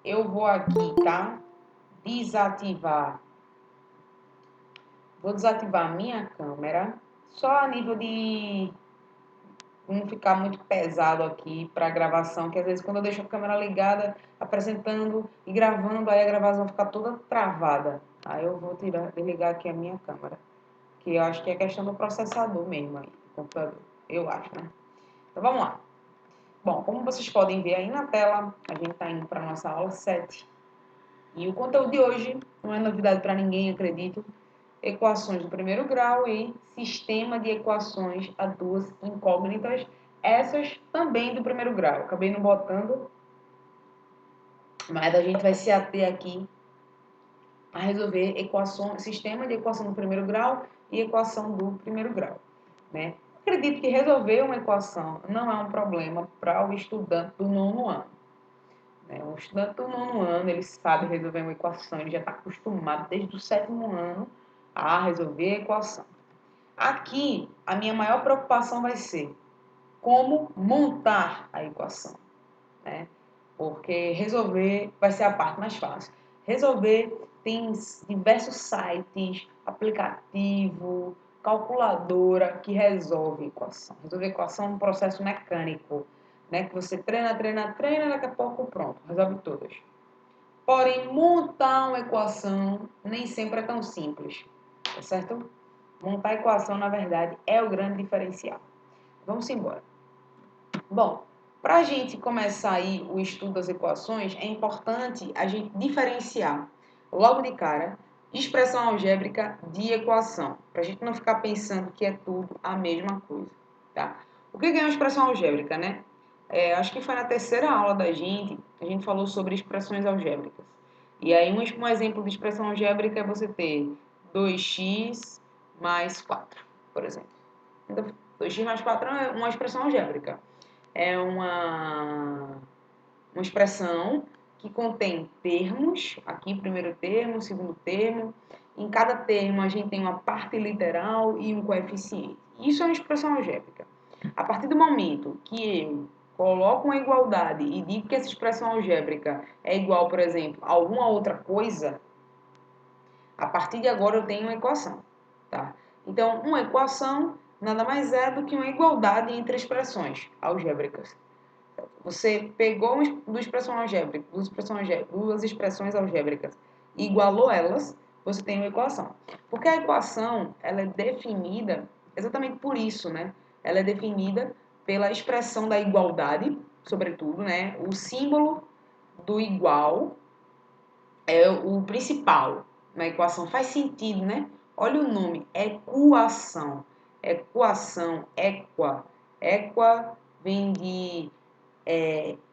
eu vou aqui, tá? Desativar. Vou desativar a minha câmera, só a nível de não ficar muito pesado aqui para a gravação, que às vezes quando eu deixo a câmera ligada, apresentando e gravando, aí a gravação fica toda travada. Aí eu vou desligar aqui a minha câmera, que eu acho que é questão do processador mesmo aí, do computador, eu acho, né? Então vamos lá. Bom, como vocês podem ver aí na tela, a gente está indo para a nossa aula 7. E o conteúdo de hoje não é novidade para ninguém, acredito. Equações do primeiro grau e sistema de equações a duas incógnitas, essas também do primeiro grau. Acabei não botando, mas a gente vai se ater aqui a resolver sistema de equação do primeiro grau e equação do primeiro grau, né? Acredito que resolver uma equação não é um problema para o estudante do nono ano. O estudante do nono ano, ele sabe resolver uma equação, ele já está acostumado desde o sétimo ano a resolver a equação. Aqui, a minha maior preocupação vai ser como montar a equação, né? Porque resolver vai ser a parte mais fácil. Resolver tem diversos sites, aplicativo, calculadora que resolve a equação. Resolver a equação é um processo mecânico, né? Que você treina, daqui a pouco pronto, resolve todas. Porém, montar uma equação nem sempre é tão simples, tá certo? Montar a equação, na verdade, é o grande diferencial. Vamos embora. Bom, para a gente começar aí o estudo das equações, é importante a gente diferenciar, logo de cara, expressão algébrica de equação, para a gente não ficar pensando que é tudo a mesma coisa, tá? O que é uma expressão algébrica, né? Acho que foi na terceira aula da gente, a gente falou sobre expressões algébricas. E aí, um exemplo de expressão algébrica é você ter 2x mais 4, por exemplo. Então, 2x mais 4 é uma expressão algébrica. É uma expressão que contém termos, aqui primeiro termo, segundo termo. Em cada termo a gente tem uma parte literal e um coeficiente. Isso é uma expressão algébrica. A partir do momento que eu coloco uma igualdade e digo que essa expressão algébrica é igual, por exemplo, a alguma outra coisa, a partir de agora eu tenho uma equação, tá? Então, uma equação nada mais é do que uma igualdade entre expressões algébricas. Você pegou duas expressões algébricas e igualou elas, você tem uma equação. Porque a equação, ela é definida exatamente por isso, né? Ela é definida pela expressão da igualdade, sobretudo, né? O símbolo do igual é o principal na equação. Faz sentido, né? Olha o nome, equação. Equação, equa. Equa vem de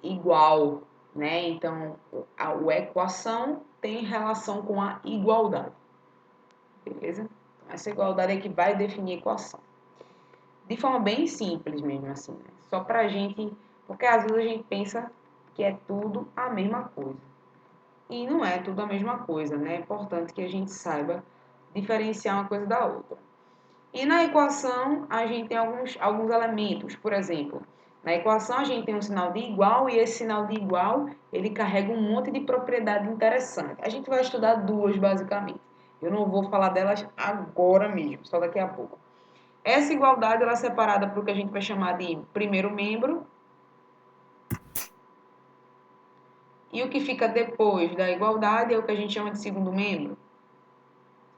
igual, né? Então, a equação tem relação com a igualdade, beleza? Então, essa igualdade é que vai definir a equação. De forma bem simples mesmo, assim, né? Só pra gente, porque às vezes a gente pensa que é tudo a mesma coisa. E não é tudo a mesma coisa, né? É importante que a gente saiba diferenciar uma coisa da outra. E na equação, a gente tem alguns elementos. Por exemplo, na equação a gente tem um sinal de igual e esse sinal de igual, ele carrega um monte de propriedade interessante. A gente vai estudar duas, basicamente. Eu não vou falar delas agora mesmo, só daqui a pouco. Essa igualdade ela é separada por o que a gente vai chamar de primeiro membro. E o que fica depois da igualdade é o que a gente chama de segundo membro.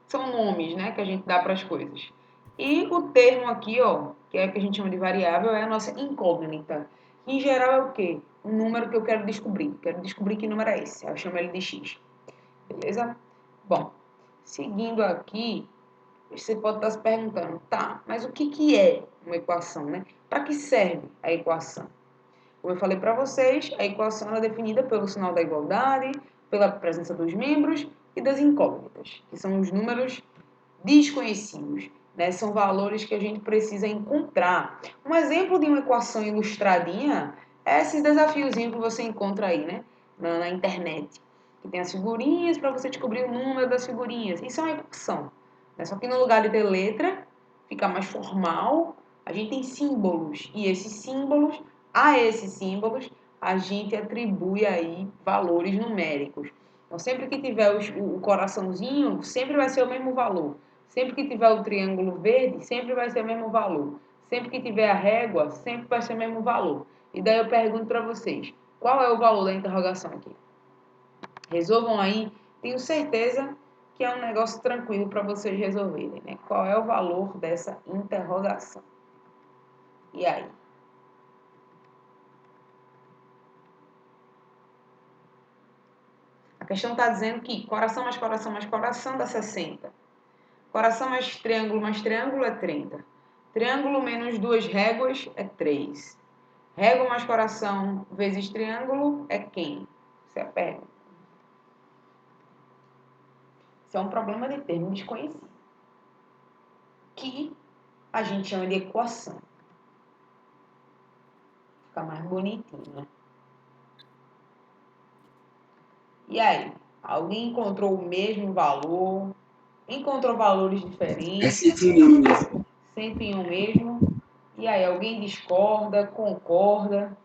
São nomes, né, que a gente dá para as coisas. E o termo aqui, ó, que é o que a gente chama de variável, é a nossa incógnita. Em geral é o quê? Um número que eu quero descobrir. Quero descobrir que número é esse. Eu chamo ele de x. Beleza? Bom, seguindo aqui, você pode estar se perguntando, tá, mas o que é uma equação, né? Para que serve a equação? Como eu falei para vocês, a equação é definida pelo sinal da igualdade, pela presença dos membros e das incógnitas, que são os números desconhecidos, né? São valores que a gente precisa encontrar. Um exemplo de uma equação ilustradinha é esses desafiozinhos que você encontra aí, né? Na internet. Que tem as figurinhas para você descobrir o número das figurinhas. Isso é uma equação, né? Só que no lugar de ter letra, fica mais formal, a gente tem símbolos. E esses símbolos, a gente atribui aí valores numéricos. Então, sempre que tiver o coraçãozinho, sempre vai ser o mesmo valor. Sempre que tiver o triângulo verde, sempre vai ser o mesmo valor. Sempre que tiver a régua, sempre vai ser o mesmo valor. E daí eu pergunto para vocês, qual é o valor da interrogação aqui? Resolvam aí. Tenho certeza que é um negócio tranquilo para vocês resolverem, né? Qual é o valor dessa interrogação? E aí? A questão está dizendo que coração mais coração dá 60. Coração mais triângulo é 30. Triângulo menos duas réguas é 3. Régua mais coração vezes triângulo é quem? Você pega. Isso é um problema de termo desconhecido, que a gente chama de equação. Fica mais bonitinho, né? E aí? Alguém encontrou o mesmo valor? Encontrou valores diferentes? É 101 mesmo. 101 mesmo? E aí, alguém discorda, concorda?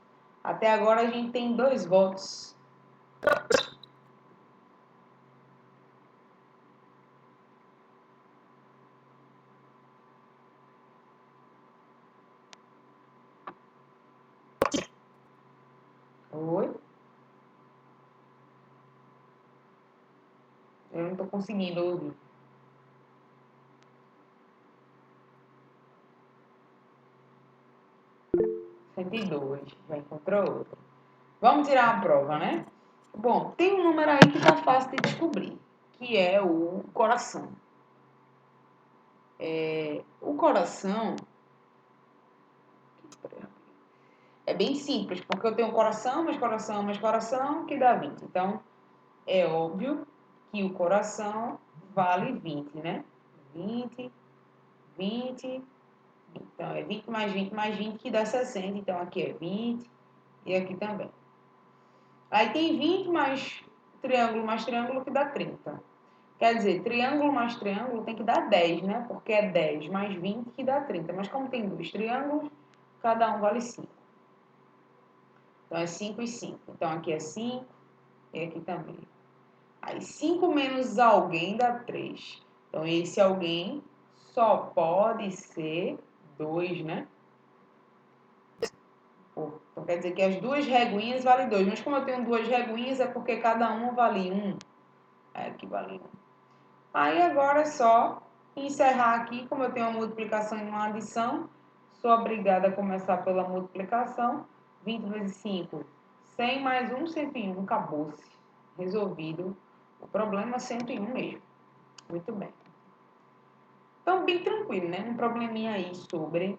Até agora a gente tem 2 votos. Oi? Eu não estou conseguindo ouvir. 102. Já encontrou outro. Vamos tirar uma prova, né? Bom, tem um número aí que tá fácil de descobrir, que é o coração. O coração é bem simples, porque eu tenho coração, mais coração, mais coração, que dá 20. Então, é óbvio que o coração vale 20, né? 20, 20. Então, é 20 mais 20 mais 20 que dá 60. Então, aqui é 20 e aqui também. Aí tem 20 mais triângulo que dá 30. Quer dizer, triângulo mais triângulo tem que dar 10, né? Porque é 10 mais 20 que dá 30. Mas como tem 2 triângulos, cada um vale 5. Então, é 5 e 5. Então, aqui é 5 e aqui também. Aí, 5 menos alguém dá 3. Então, esse alguém só pode ser 2, né? Então, quer dizer que as duas reguinhas valem 2. Mas como eu tenho duas reguinhas, é porque cada uma vale 1. Aqui vale 1. Aí, agora é só encerrar aqui. Como eu tenho uma multiplicação e uma adição, sou obrigada a começar pela multiplicação. 20 vezes 5, 100 mais 1, 101. Acabou-se. Resolvido. O problema é 101 mesmo. Muito bem. Então, bem tranquilo, né? Um probleminha aí sobre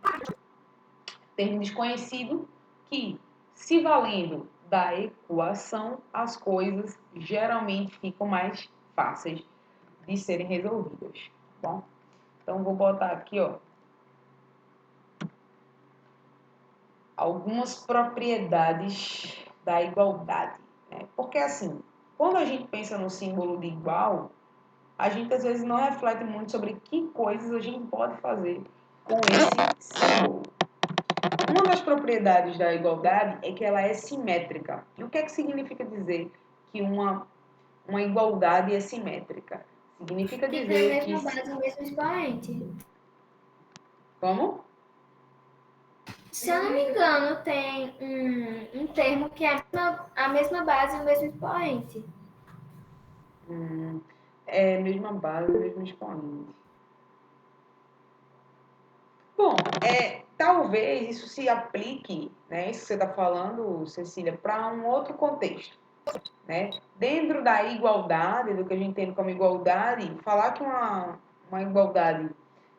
termo desconhecido que, se valendo da equação, as coisas geralmente ficam mais fáceis de serem resolvidas. Bom, então vou botar aqui, ó, algumas propriedades da igualdade, né? Porque assim, quando a gente pensa no símbolo de igual, a gente às vezes não reflete muito sobre que coisas a gente pode fazer com esse símbolo. Uma das propriedades da igualdade é que ela é simétrica. E o que é que significa dizer que uma igualdade é simétrica? Significa Que tem a dizer mesma que... base, o mesmo expoente. Como? Se eu não me engano, tem um termo que é a mesma base e o mesmo expoente. É mesma base, mesmo expoente. Bom, talvez isso se aplique, né, isso que você está falando, Cecília, para um outro contexto. Né? Dentro da igualdade, do que a gente entende como igualdade, falar que uma igualdade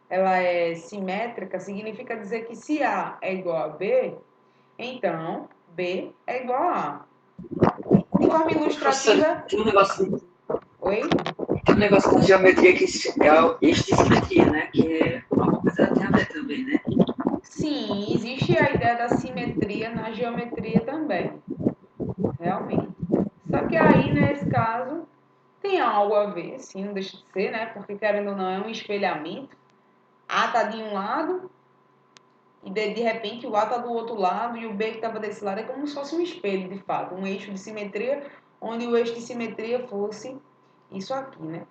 ela é simétrica significa dizer que se A é igual a B, então B é igual a A. De forma ilustrativa... Tem um negócio, Oi? tem um negócio de geometria que é estissimetria, né? Que é uma coisa tem a ver também, né? Sim, existe a ideia da simetria na geometria também, realmente. Só que aí, nesse caso, tem algo a ver, sim, não deixa de ser, né? Porque, querendo ou não, é um espelhamento. A está de um lado e de repente o A está do outro lado e o B que estava desse lado é como se fosse um espelho, de fato, um eixo de simetria, onde o eixo de simetria fosse isso aqui, né?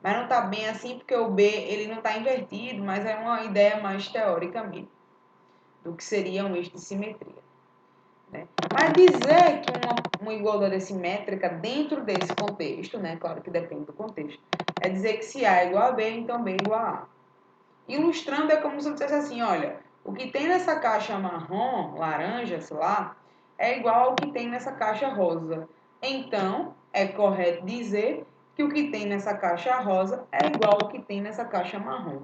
Mas não está bem assim porque o B ele não está invertido, mas é uma ideia mais teórica mesmo, do que seria um eixo de simetria. Né? Mas dizer que uma igualdade é simétrica dentro desse contexto, né? Claro que depende do contexto, é dizer que se A é igual a B, então B é igual a A. Ilustrando é como se eu dissesse assim, olha, o que tem nessa caixa marrom, laranja, sei lá, é igual ao que tem nessa caixa rosa. Então, é correto dizer que o que tem nessa caixa rosa é igual ao que tem nessa caixa marrom.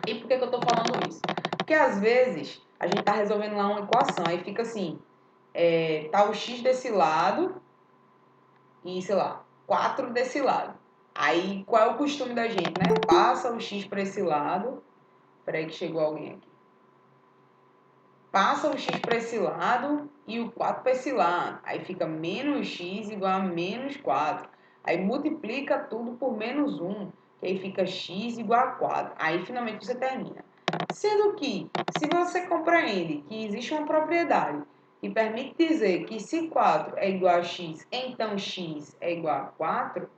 E por que eu estou falando isso? Porque às vezes a gente está resolvendo lá uma equação, aí fica assim, tá o x desse lado e, sei lá, 4 desse lado. Aí, qual é o costume da gente, né? Passa o x para esse lado. Peraí que chegou alguém aqui. Passa o x para esse lado e o 4 para esse lado. Aí fica menos x igual a menos 4. Aí multiplica tudo por menos 1, que aí fica x igual a 4. Aí finalmente você termina. Sendo que, se você compreende que existe uma propriedade que permite dizer que se 4 é igual a x, então x é igual a 4,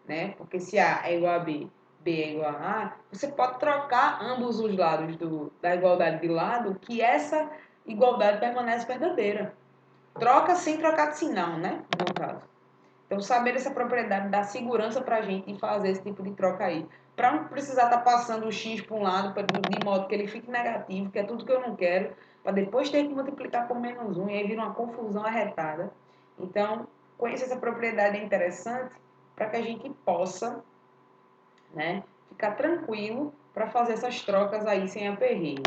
né? Porque se A é igual a B, B é igual a A, você pode trocar ambos os lados da igualdade de lado, que essa igualdade permanece verdadeira. Troca sem trocar de sinal, né? No caso. Então, saber essa propriedade dá segurança para a gente fazer esse tipo de troca aí. Para não precisar estar passando o x para um lado, de modo que ele fique negativo, que é tudo que eu não quero, para depois ter que multiplicar por menos 1, e aí vira uma confusão arretada. Então, conhecer essa propriedade é interessante para que a gente possa, né, ficar tranquilo para fazer essas trocas aí sem aperreio.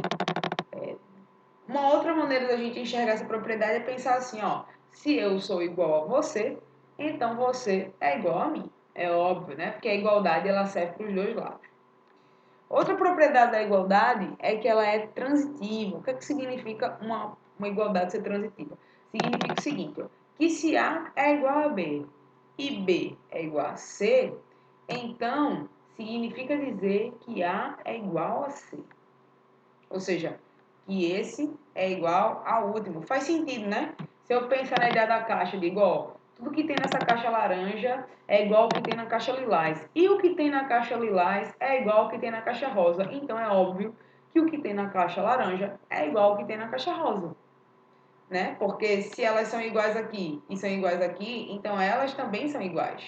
Uma outra maneira da gente enxergar essa propriedade é pensar assim, ó, se eu sou igual a você, então você é igual a mim. É óbvio, né? Porque a igualdade ela serve para os dois lados. Outra propriedade da igualdade é que ela é transitiva. O que é que significa uma igualdade ser transitiva? Significa o seguinte, ó, que se A é igual a B e B é igual a C, então significa dizer que A é igual a C. Ou seja, que esse é igual ao último. Faz sentido, né? Se eu pensar na ideia da caixa, eu digo, ó, tudo que tem nessa caixa laranja é igual ao que tem na caixa lilás. E o que tem na caixa lilás é igual ao que tem na caixa rosa. Então é óbvio que o que tem na caixa laranja é igual ao que tem na caixa rosa. Né? Porque se elas são iguais aqui e são iguais aqui, então elas também são iguais.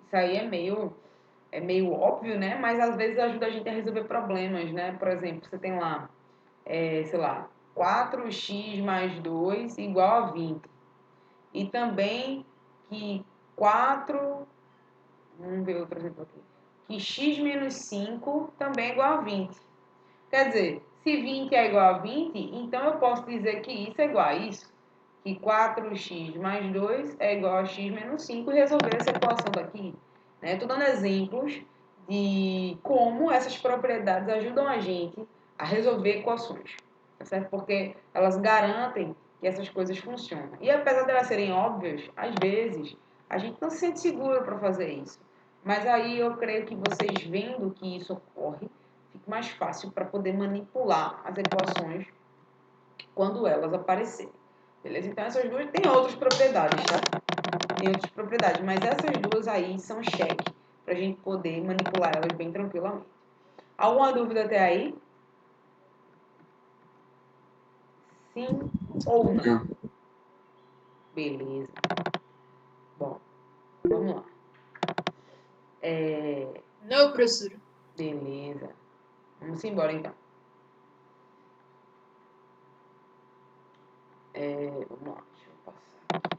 Isso aí é meio óbvio, né? Mas às vezes ajuda a gente a resolver problemas, né? Por exemplo, você tem lá sei lá, 4x mais 2 igual a 20. E também que 4, vamos ver outro exemplo aqui, que x menos 5 também é igual a 20. Quer dizer, se 20 é igual a 20, então eu posso dizer que isso é igual a isso, que 4x mais 2 é igual a x menos 5 e resolver essa equação daqui. Estou dando exemplos de como essas propriedades ajudam a gente a resolver equações, tá certo? Porque elas garantem que essas coisas funcionam. E apesar de elas serem óbvias, às vezes a gente não se sente seguro para fazer isso. Mas aí eu creio que vocês vendo que isso ocorre, fica mais fácil para poder manipular as equações quando elas aparecerem. Beleza? Então essas duas têm outras propriedades, tá? Tem outras propriedades, mas essas duas aí são cheque para a gente poder manipular elas bem tranquilamente. Alguma dúvida até aí? Sim ou não? Beleza. Bom, vamos lá. Não, professora. Beleza. Vamos embora então. Vamos lá, deixa eu passar aqui.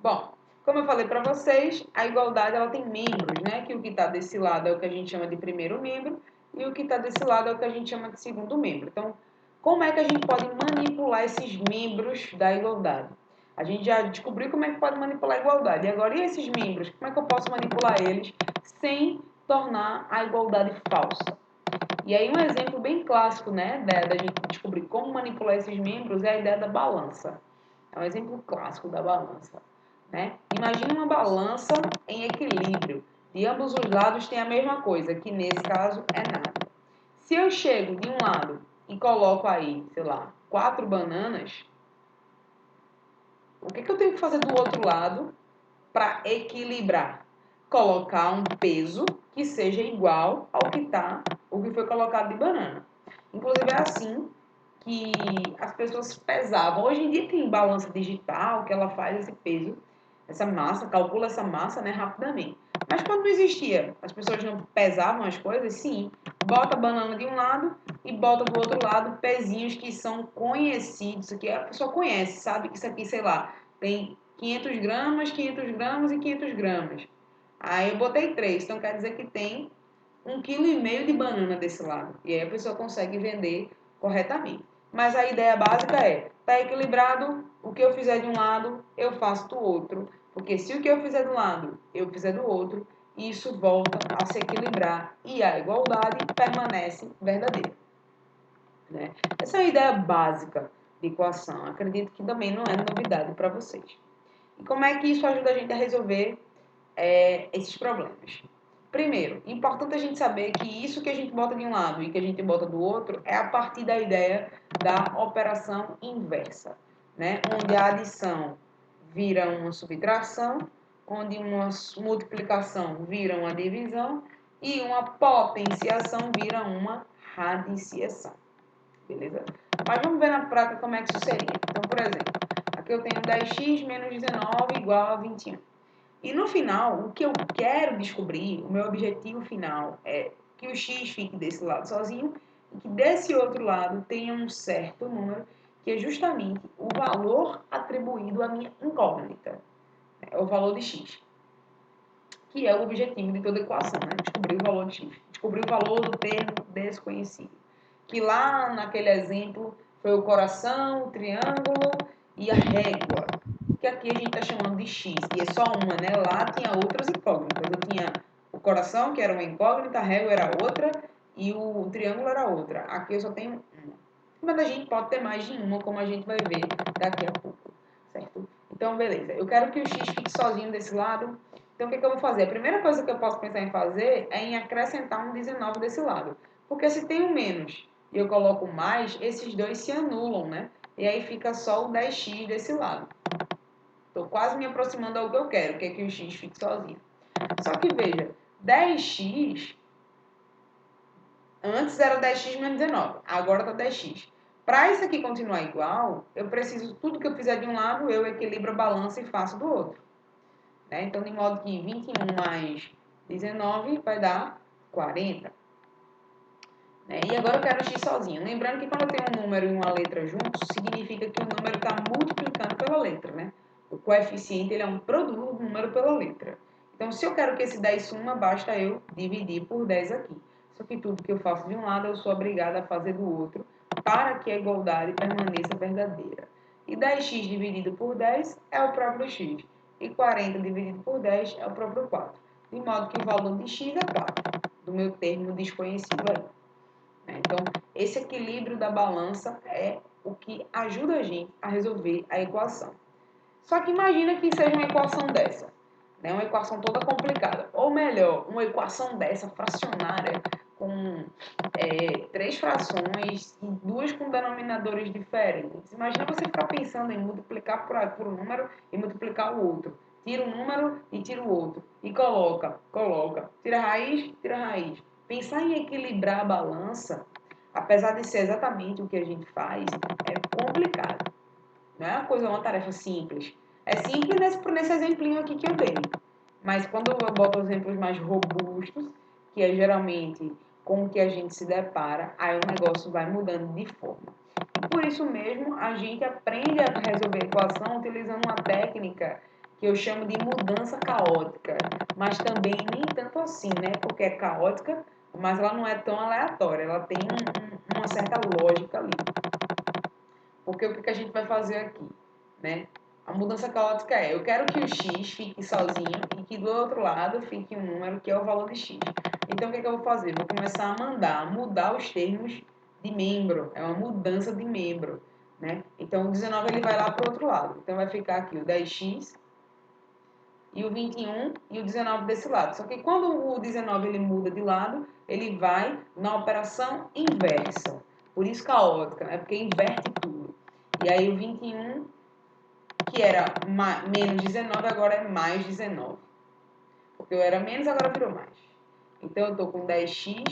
Bom, como eu falei para vocês, a igualdade ela tem membros, né? Que o que está desse lado é o que a gente chama de primeiro membro e o que está desse lado é o que a gente chama de segundo membro. Então, como é que a gente pode manipular esses membros da igualdade? A gente já descobriu como é que pode manipular a igualdade. E agora, e esses membros? Como é que eu posso manipular eles sem tornar a igualdade falsa? E aí, um exemplo bem clássico, né, da gente descobrir como manipular esses membros é a ideia da balança. É um exemplo clássico da balança. Né? Imagine uma balança em equilíbrio. De ambos os lados tem a mesma coisa, que nesse caso é nada. Se eu chego de um lado e coloco aí, sei lá, 4 bananas, o que eu tenho que fazer do outro lado para equilibrar? Colocar um peso que seja igual ao que foi colocado de banana. Inclusive é assim que as pessoas pesavam. Hoje em dia tem balança digital que ela faz esse peso, essa massa, calcula essa massa, né, rapidamente. Mas quando não existia, as pessoas não pesavam as coisas, sim, bota a banana de um lado e bota do outro lado pezinhos que são conhecidos, que a pessoa conhece, sabe que isso aqui, sei lá, tem 500 gramas, 500 gramas e 500 gramas. Aí eu botei 3, então quer dizer que tem 1,5 kg de banana desse lado. E aí a pessoa consegue vender corretamente. Mas a ideia básica é, tá equilibrado, o que eu fizer de um lado, eu faço do outro. Porque se o que eu fizer de um lado, eu fizer do outro, isso volta a se equilibrar e a igualdade permanece verdadeira. Né? Essa é a ideia básica de equação. Acredito que também não é novidade para vocês. E como é que isso ajuda a gente a resolver esses problemas? Primeiro, importante a gente saber que isso que a gente bota de um lado e que a gente bota do outro é a partir da ideia da operação inversa, né? Onde a adição vira uma subtração, onde uma multiplicação vira uma divisão e uma potenciação vira uma radiciação. Beleza? Mas vamos ver na prática como é que isso seria. Então, por exemplo, aqui eu tenho 10x menos 19 igual a 21. E no final, o que eu quero descobrir, o meu objetivo final é que o x fique desse lado sozinho e que desse outro lado tenha um certo número, que é justamente o valor atribuído à minha incógnita, é o valor de x, que é o objetivo de toda equação, né? Descobrir o valor de x, descobrir o valor do termo desconhecido, que lá naquele exemplo foi o coração, o triângulo e a régua, que aqui a gente está chamando de x, e é só uma, né? Lá tinha outras incógnitas. Eu tinha o coração, que era uma incógnita, a régua era outra, e o triângulo era outra. Aqui eu só tenho uma. Mas a gente pode ter mais de uma, como a gente vai ver daqui a pouco, certo? Então, beleza. Eu quero que o x fique sozinho desse lado. Então, o que eu vou fazer? A primeira coisa que eu posso pensar em fazer é em acrescentar um 19 desse lado. Porque se tem um menos e eu coloco mais, esses dois se anulam, né? E aí fica só o 10x desse lado. Estou quase me aproximando ao que eu quero, que é que o x fique sozinho. Só que veja, 10x, antes era 10x menos 19, agora está 10x. Para isso aqui continuar igual, eu preciso, tudo que eu fizer de um lado, eu equilibro a balança e faço do outro. Né? Então, de modo que 21 mais 19 vai dar 40. Né? E agora eu quero o x sozinho. Lembrando que quando eu tenho um número e uma letra juntos, significa que o número está multiplicando pela letra, né? O coeficiente ele é um produto do número pela letra. Então, se eu quero que esse 10 suma, basta eu dividir por 10 aqui. Só que tudo que eu faço de um lado, eu sou obrigada a fazer do outro, para que a igualdade permaneça verdadeira. E 10x dividido por 10 é o próprio x. E 40 dividido por 10 é o próprio 4. De modo que o valor de x é 4, do meu termo desconhecido aí. Então, esse equilíbrio da balança é o que ajuda a gente a resolver a equação. Só que imagina que seja uma equação dessa, né? Uma equação toda complicada. Ou melhor, uma equação dessa, fracionária, com 3 frações e 2 com denominadores diferentes. Imagina você ficar pensando em multiplicar por um número e multiplicar o outro. Tira um número e tira o outro. E coloca. Tira a raiz, tira a raiz. Pensar em equilibrar a balança, apesar de ser exatamente o que a gente faz, é complicado. Não é uma tarefa simples. É simples nesse exemplinho aqui que eu dei. Mas quando eu boto exemplos mais robustos, que é geralmente com o que a gente se depara, aí o negócio vai mudando de forma. E por isso mesmo, a gente aprende a resolver a equação utilizando uma técnica que eu chamo de mudança caótica. Mas também nem tanto assim, né? Porque é caótica, mas ela não é tão aleatória. Ela tem uma certa lógica ali. Porque o que a gente vai fazer aqui, né? A mudança caótica é, eu quero que o x fique sozinho e que do outro lado fique um número que é o valor de x. Então, o que eu vou fazer? Vou começar a mudar os termos de membro. É uma mudança de membro, né? Então, o 19 ele vai lá para o outro lado. Então, vai ficar aqui o 10x e o 21 e o 19 desse lado. Só que quando o 19 ele muda de lado, ele vai na operação inversa. Por isso caótica, né? Porque inverte tudo. E aí o 21, que era menos 19, agora é mais 19. Porque eu era menos, agora virou mais. Então eu estou com 10x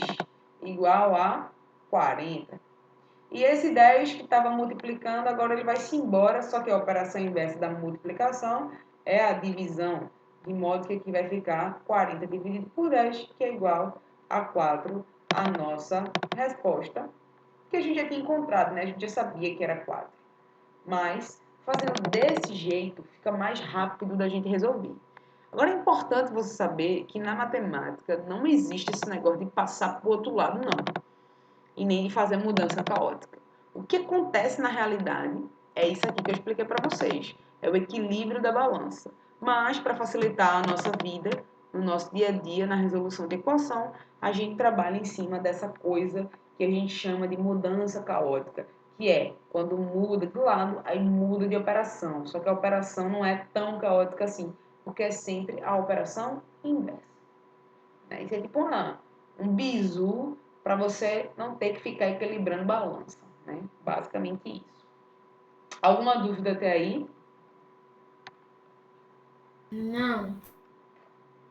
igual a 40. E esse 10 que estava multiplicando, agora ele vai se embora, só que a operação inversa da multiplicação é a divisão, de modo que aqui vai ficar 40 dividido por 10, que é igual a 4, a nossa resposta, que a gente já tinha encontrado, né? A gente já sabia que era 4. Mas, fazendo desse jeito, fica mais rápido da gente resolver. Agora é importante você saber que na matemática não existe esse negócio de passar para o outro lado, não. E nem de fazer mudança caótica. O que acontece na realidade é isso aqui que eu expliquei para vocês. É o equilíbrio da balança. Mas, para facilitar a nossa vida, no nosso dia a dia, na resolução de equação, a gente trabalha em cima dessa coisa que a gente chama de mudança caótica, que é quando muda de lado, aí muda de operação. Só que a operação não é tão caótica assim, porque é sempre a operação inversa. Isso é tipo um bizu para você não ter que ficar equilibrando balança, né? Basicamente isso. Alguma dúvida até aí? Não.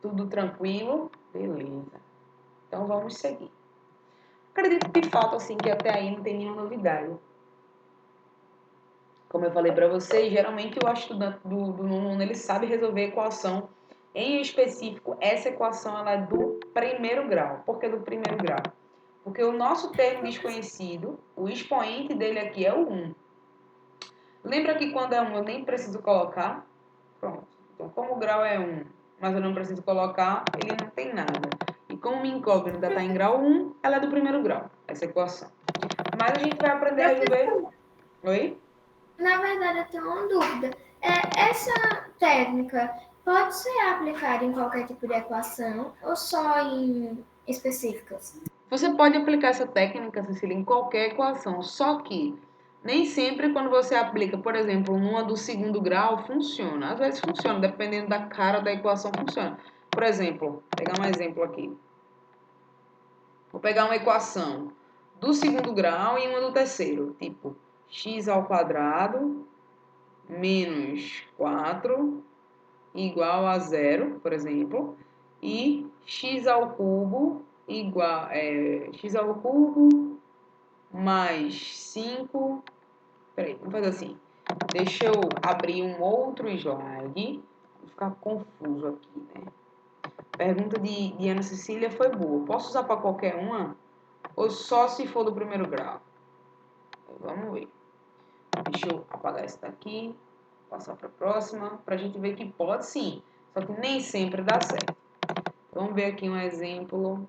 Tudo tranquilo? Beleza. Então vamos seguir. Acredito que falta assim que até aí não tem nenhuma novidade. Como eu falei para vocês, geralmente o estudante do nono ano ele sabe resolver equação. Em específico, essa equação ela é do primeiro grau. Por que do primeiro grau? Porque o nosso termo desconhecido, o expoente dele aqui é o 1. Lembra que quando é 1 eu nem preciso colocar? Pronto. Então, como o grau é 1, mas eu não preciso colocar, ele não tem nada. E como minha incógnita está em grau 1, ela é do primeiro grau, essa equação. Mas a gente vai aprender a resolver... Oi? Na verdade, eu tenho uma dúvida. Essa técnica pode ser aplicada em qualquer tipo de equação ou só em específicas? Você pode aplicar essa técnica, Cecília, em qualquer equação, só que nem sempre quando você aplica, por exemplo, numa do segundo grau, funciona. Às vezes funciona, dependendo da cara da equação, funciona. Por exemplo, vou pegar um exemplo aqui. Vou pegar uma equação do segundo grau e uma do terceiro, tipo x ao quadrado menos 4 igual a 0, por exemplo, e x ao cubo igual x ao cubo mais 5. Peraí, vamos fazer assim. Deixa eu abrir um outro slide. Vou ficar confuso aqui, né? A pergunta de Ana Cecília foi boa. Posso usar para qualquer uma? Ou só se for do primeiro grau? Vamos ver. Deixa eu apagar essa daqui. Passar para a próxima. Para a gente ver que pode sim. Só que nem sempre dá certo. Vamos ver aqui um exemplo.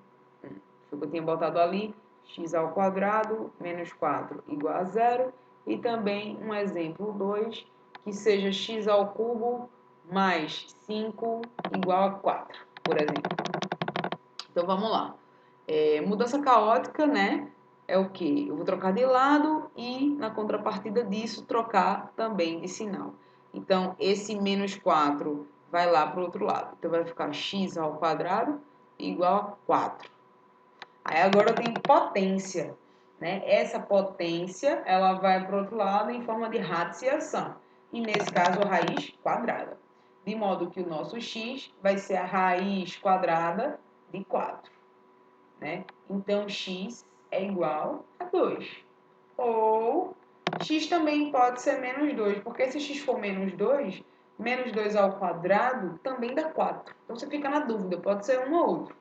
Foi o que eu tinha botado ali. X ao quadrado menos 4 igual a 0. E também um exemplo 2, que seja x ao cubo mais 5 igual a 4, por exemplo. Então, vamos lá. Mudança caótica, né? É o quê? Eu vou trocar de lado e, na contrapartida disso, trocar também de sinal. Então, esse menos 4 vai lá para o outro lado. Então, vai ficar x ao quadrado igual a 4. Aí, agora eu tenho potência, né? Essa potência, ela vai para o outro lado em forma de radiciação. E, nesse caso, a raiz quadrada. De modo que o nosso x vai ser a raiz quadrada de 4. Né? Então, x é igual a 2. Ou x também pode ser menos 2, porque se x for menos 2, menos 2 ao quadrado também dá 4. Então, você fica na dúvida, pode ser um ou outro.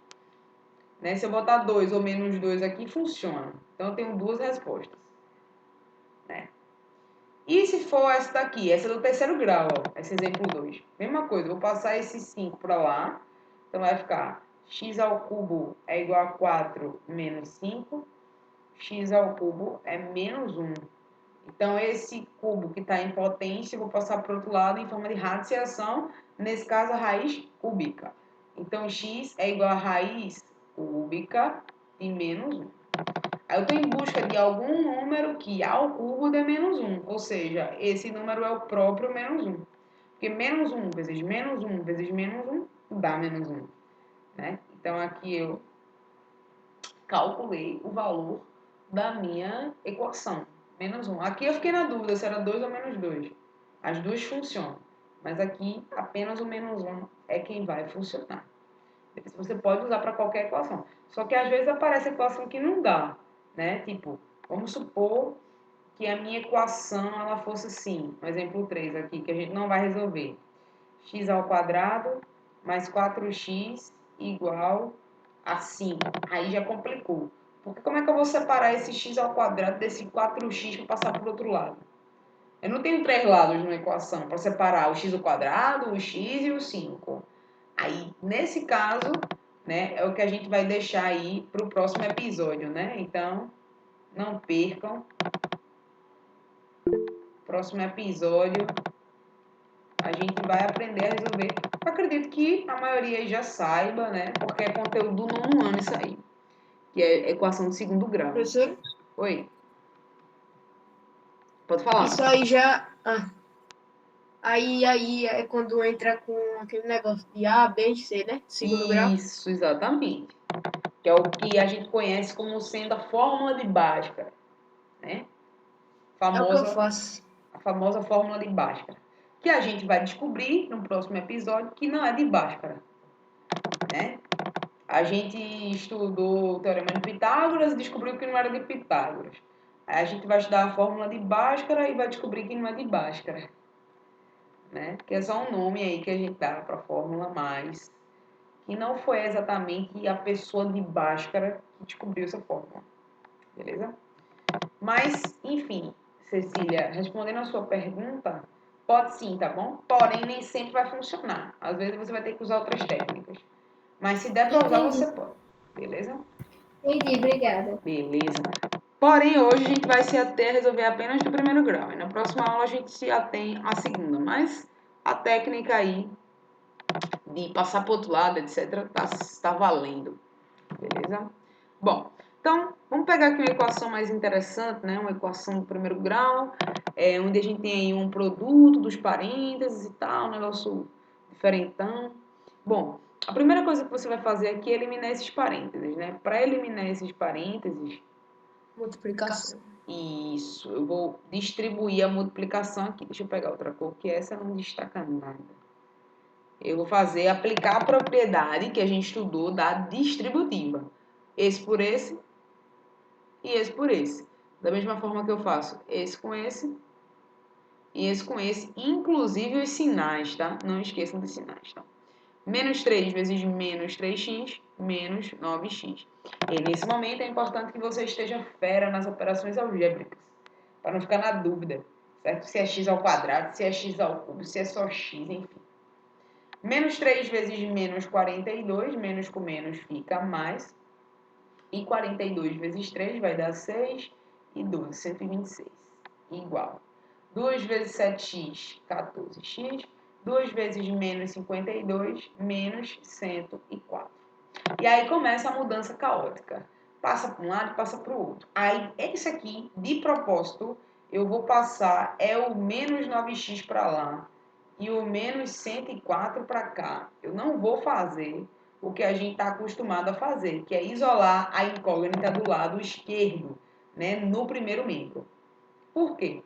Né? Se eu botar 2 ou menos 2 aqui, funciona. Então, eu tenho duas respostas. Né? E se for essa daqui, essa é do terceiro grau, ó, esse exemplo 2. Mesma coisa, eu vou passar esse 5 para lá. Então, vai ficar x ao cubo é igual a 4 menos 5. X ao cubo é menos 1. Então, esse cubo que está em potência, eu vou passar para o outro lado em forma de radiciação. Nesse caso, a raiz cúbica. Então, x é igual a raiz cúbica de menos 1. Aí eu estou em busca de algum número que ao cubo dê menos 1. Ou seja, esse número é o próprio menos 1. Porque menos 1 vezes menos 1 vezes menos 1 dá menos 1. Né? Então, aqui eu calculei o valor da minha equação. Menos 1. Aqui eu fiquei na dúvida se era 2 ou menos 2. As duas funcionam. Mas aqui, apenas o menos 1 é quem vai funcionar. Você pode usar para qualquer equação. Só que às vezes aparece equação que não dá. Né? Tipo, vamos supor que a minha equação ela fosse assim. Um exemplo 3 aqui, que a gente não vai resolver. X ao quadrado mais 4x igual a 5. Aí já complicou. Porque como é que eu vou separar esse x ao quadrado desse 4x para passar para o outro lado? Eu não tenho 3 lados numa equação para separar o x ao quadrado, o x e o 5. Aí, nesse caso, né, é o que a gente vai deixar aí para o próximo episódio, né? Então, não percam. Próximo episódio, a gente vai aprender a resolver. Eu acredito que a maioria já saiba, né? Porque é conteúdo do nono ano isso aí. Que é equação de segundo grau. Professor, Oi. Pode falar. isso aí já. Aí é quando entra com aquele negócio de A, B e C, né? Segundo grau. Isso, exatamente. Que é o que a gente conhece como sendo a fórmula de Bhaskara, né? É o que eu faço. A famosa fórmula de Bhaskara. Que a gente vai descobrir no próximo episódio que não é de Bhaskara, né? A gente estudou o Teorema de Pitágoras e descobriu que não era de Pitágoras. Aí a gente vai estudar a fórmula de Bhaskara e vai descobrir que não é de Bhaskara, né? Que é só um nome aí que a gente dá para a fórmula, mas que não foi exatamente a pessoa de Bhaskara que descobriu essa fórmula, beleza? Mas, enfim, Cecília, respondendo a sua pergunta, pode sim, tá bom? Porém, nem sempre vai funcionar. Às vezes você vai ter que usar outras técnicas. Mas se der para usar, Entendi. você pode, beleza? Entendi, obrigada. Beleza. Porém, hoje a gente vai se ater a resolver apenas do primeiro grau. E na próxima aula a gente se atém à segunda. Mas a técnica aí de passar para o outro lado, etc., tá valendo. Beleza? Bom, então vamos pegar aqui uma equação mais interessante, né? Uma equação do primeiro grau, onde a gente tem aí um produto dos parênteses e tal, um negócio diferentão. Bom, a primeira coisa que você vai fazer aqui é eliminar esses parênteses, né? Para eliminar esses parênteses, Multiplicação. isso, eu vou distribuir a multiplicação aqui. Deixa eu pegar outra cor, que essa não destaca nada. Eu vou aplicar a propriedade que a gente estudou da distributiva. Esse por esse e esse por esse. Da mesma forma que eu faço esse com esse e esse com esse, inclusive os sinais, tá? Não esqueçam dos sinais, tá? Menos 3 vezes menos 3x, menos 9x. E nesse momento é importante que você esteja fera nas operações algébricas, para não ficar na dúvida, certo? Se é x ao quadrado, se é x ao cubo, se é só x, enfim. Menos 3 vezes menos 42, menos com menos fica mais. E 42 vezes 3 vai dar 6 e 12, 126. Igual. 2 vezes 7x, 14x. 2 vezes menos 52, menos 104. E aí começa a mudança caótica. Passa para um lado e passa para o outro. Aí, esse aqui, de propósito, eu vou passar o menos 9x para lá e o menos 104 para cá. Eu não vou fazer o que a gente está acostumado a fazer, que é isolar a incógnita do lado esquerdo, né, no primeiro membro. Por quê?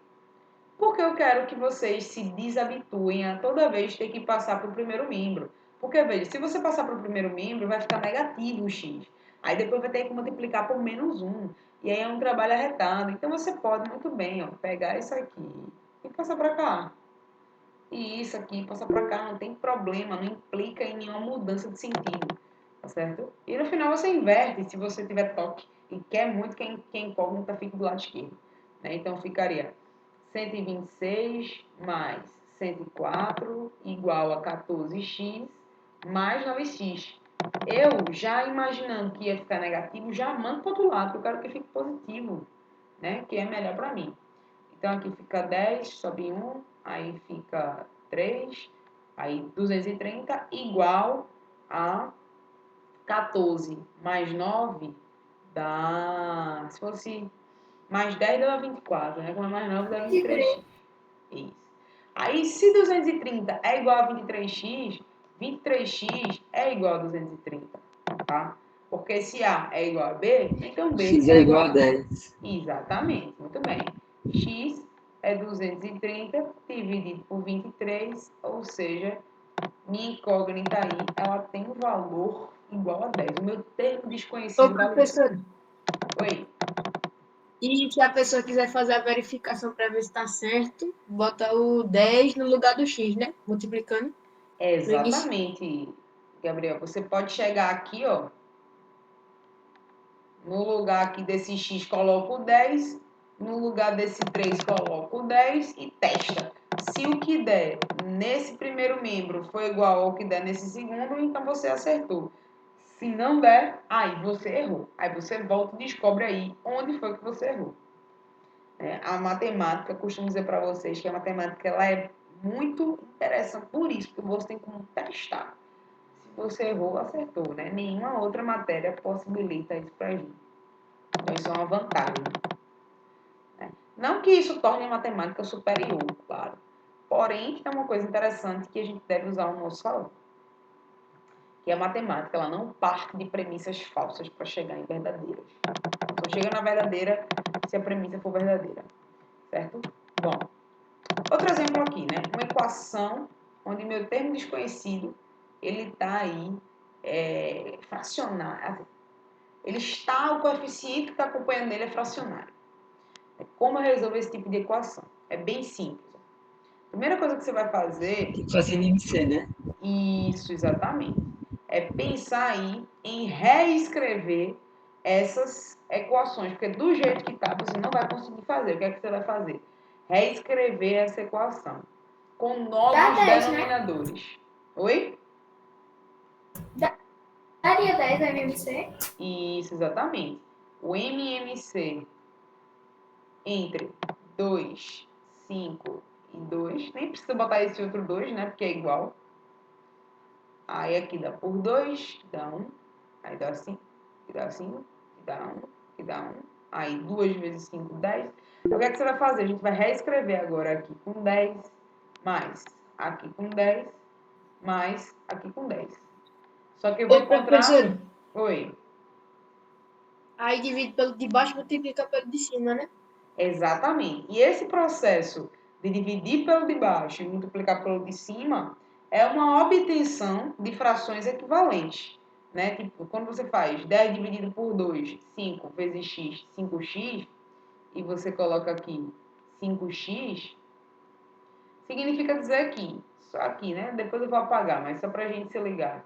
Porque eu quero que vocês se desabituem a toda vez ter que passar para o primeiro membro. Porque, veja, se você passar para o primeiro membro, vai ficar negativo o x. Aí depois vai ter que multiplicar por menos 1. E aí é um trabalho arretado. Então você pode muito bem, ó, pegar isso aqui e passar para cá. E isso aqui passar para cá, não tem problema, não implica em nenhuma mudança de sentido. Tá certo? E no final você inverte, se você tiver toque e quer muito que a incógnita fique do lado esquerdo. Né? Então ficaria 126 mais 104 igual a 14x mais 9x. Eu, já imaginando que ia ficar negativo, já mando para o outro lado, porque eu quero que fique positivo, né? Que é melhor para mim. Então, aqui fica 10, sobe 1, aí fica 3, aí 230 igual a 14 mais 9 dá, se fosse mais 10 dá 24, né? Como é mais 9 dá 23. Isso. Aí, se 230 é igual a 23x, 23x é igual a 230, tá? Porque se A é igual a B, então B X é igual a 10. Exatamente, muito bem. X é 230 dividido por 23, ou seja, minha incógnita aí, ela tem um valor igual a 10. O meu termo Ô, desconhecido vale 10. professor, Oi. e se a pessoa quiser fazer a verificação para ver se está certo, bota o 10 no lugar do X, né? Multiplicando no início. Exatamente, Gabriel. Você pode chegar aqui, ó. No lugar aqui desse X, coloca o 10. No lugar desse 3, coloca o 10 e testa. Se o que der nesse primeiro membro for igual ao que der nesse segundo, então você acertou. Se não der, aí você errou. Aí você volta e descobre aí onde foi que você errou. A matemática, costumo dizer para vocês que a matemática ela é muito interessante por isso, porque você tem como testar. Se você errou, acertou, né? Nenhuma outra matéria possibilita isso para a gente. Então, isso é uma vantagem. Né? Não que isso torne a matemática superior, claro. Porém, tem uma coisa interessante que a gente deve usar ao nosso favor. Que a matemática ela não parte de premissas falsas para chegar em verdadeiras. Só chega na verdadeira se a premissa for verdadeira. Certo? Bom, outro exemplo aqui, né? Uma equação onde meu termo desconhecido ele está aí fracionário. Ele está, o coeficiente que está acompanhando ele é fracionário. Como eu resolvo esse tipo de equação? É bem simples. Primeira coisa que você vai fazer... Tem que fazer IMC, né? Isso, exatamente. É pensar aí em reescrever essas equações, porque do jeito que está, você não vai conseguir fazer. O que é que você vai fazer? Reescrever essa equação com novos Dá 10, né? denominadores. Oi? Daria 10 a MMC? Isso, exatamente. O MMC entre 2, 5 e 2. Nem precisa botar esse outro 2, né? Porque é igual. Aí aqui dá por 2, dá 1. Aí dá 5, que dá 5, que dá 1, que dá 1. Aí 2 vezes 5, 10. Então, o que é que você vai fazer? A gente vai reescrever agora aqui com 10, mais aqui com 10, mais aqui com 10. Só que eu vou Ô, encontrar... professor, Oi. aí divide pelo de baixo e multiplica pelo de cima, né? Exatamente. E esse processo de dividir pelo de baixo e multiplicar pelo de cima é uma obtenção de frações equivalentes. Né? Tipo, quando você faz 10 dividido por 2, 5 vezes x, 5x, e você coloca aqui 5x, significa dizer que, só aqui, né? Depois eu vou apagar, mas só para a gente se ligar,